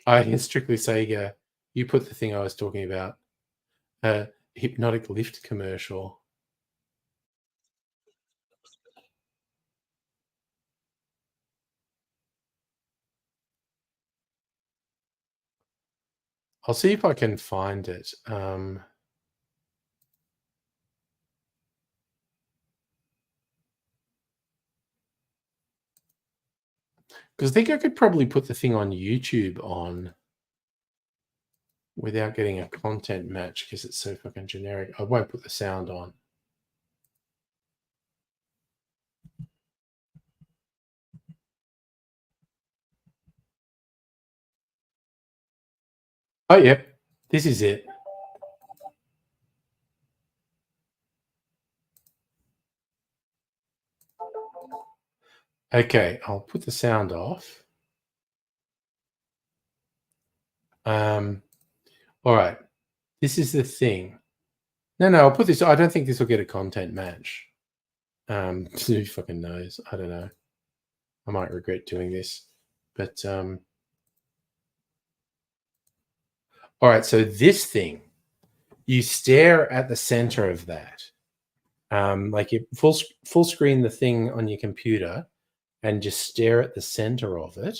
S1: I Strictly Sega. You put the thing I was talking about. Hypnotic lift commercial. I'll see if I can find it. Because I think I could probably put the thing on YouTube on without getting a content match because it's so fucking generic. I won't put the sound on. Oh, yep. This is it. Okay, I'll put the sound off. All right. This is the thing. No, I'll put this. I don't think this will get a content match. Who fucking knows? I don't know. I might regret doing this. But all right, so this thing, you stare at the center of that. Like you full screen the thing on your computer and just stare at the center of it.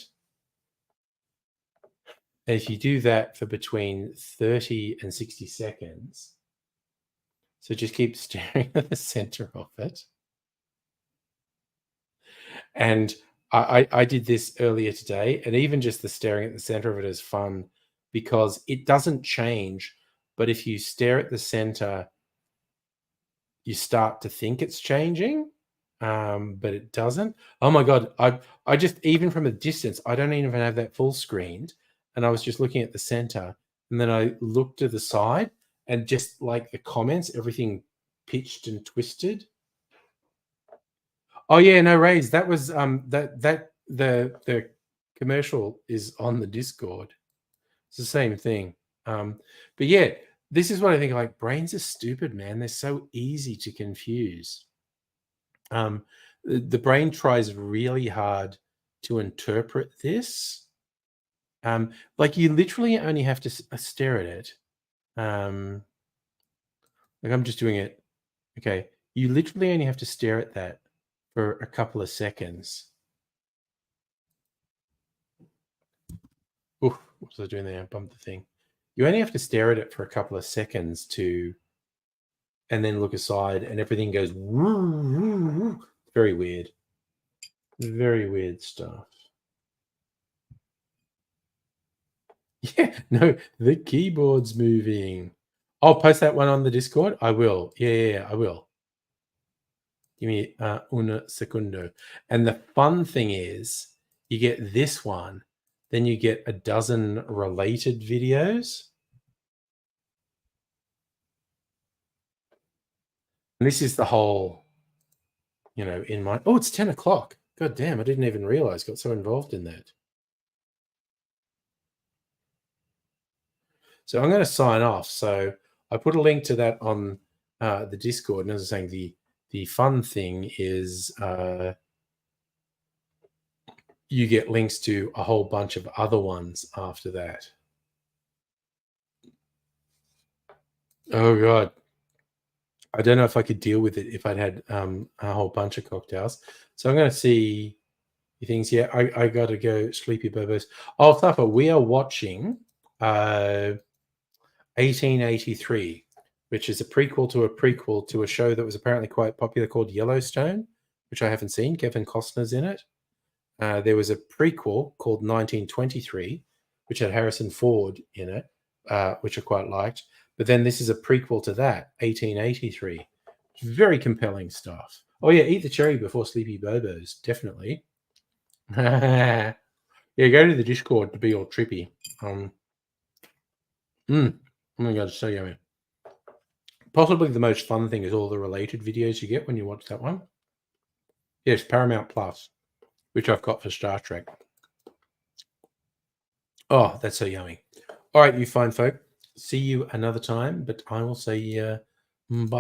S1: If you do that for between 30 and 60 seconds, so just keep staring at the center of it. And I did this earlier today, and even just the staring at the center of it is fun because it doesn't change. But if you stare at the center, you start to think it's changing, but it doesn't. Oh my god! I just even from a distance, I don't even have that full screened, and I was just looking at the center, and then I looked to the side, and just like the comments, everything pitched and twisted. Oh yeah, no raise. That was that the commercial is on the Discord. It's the same thing. But yeah, this is what I think. Like brains are stupid, man. They're so easy to confuse. The brain tries really hard to interpret this. Like you literally only have to stare at it. Like I'm just doing it. Okay, you literally only have to stare at that for a couple of seconds. Oof, what was I doing there? I bumped the thing. You only have to stare at it for a couple of seconds to, and then look aside, and everything goes. Very weird. Very weird stuff. Yeah, no, the keyboard's moving. I'll post that one on the Discord. I will. Yeah, I will. Give me una secundo. And the fun thing is, you get this one, then you get a dozen related videos. And this is the whole, in my. Oh, it's 10 o'clock. God damn, I didn't even realize. Got so involved in that. So I'm going to sign off. So I put a link to that on the Discord. And as I was saying, the fun thing is you get links to a whole bunch of other ones after that. Oh god, I don't know if I could deal with it if I'd had a whole bunch of cocktails. So I'm going to see things. Yeah, I got to go, sleepy bobos. Oh, Thuffer, we are watching 1883, which is a prequel to a show that was apparently quite popular called Yellowstone, which I haven't seen. Kevin Costner's in it. There was a prequel called 1923, which had Harrison Ford in it, which I quite liked. But then this is a prequel to that, 1883. Very compelling stuff. Oh yeah, eat the cherry before sleepy bobos, definitely. Yeah, go to the Discord to be all trippy. Oh my god, it's so yummy. Possibly the most fun thing is all the related videos you get when you watch that one. Yes, Paramount Plus, which I've got for Star Trek. Oh, that's so yummy. All right, you fine folk. See you another time, but I will say bye.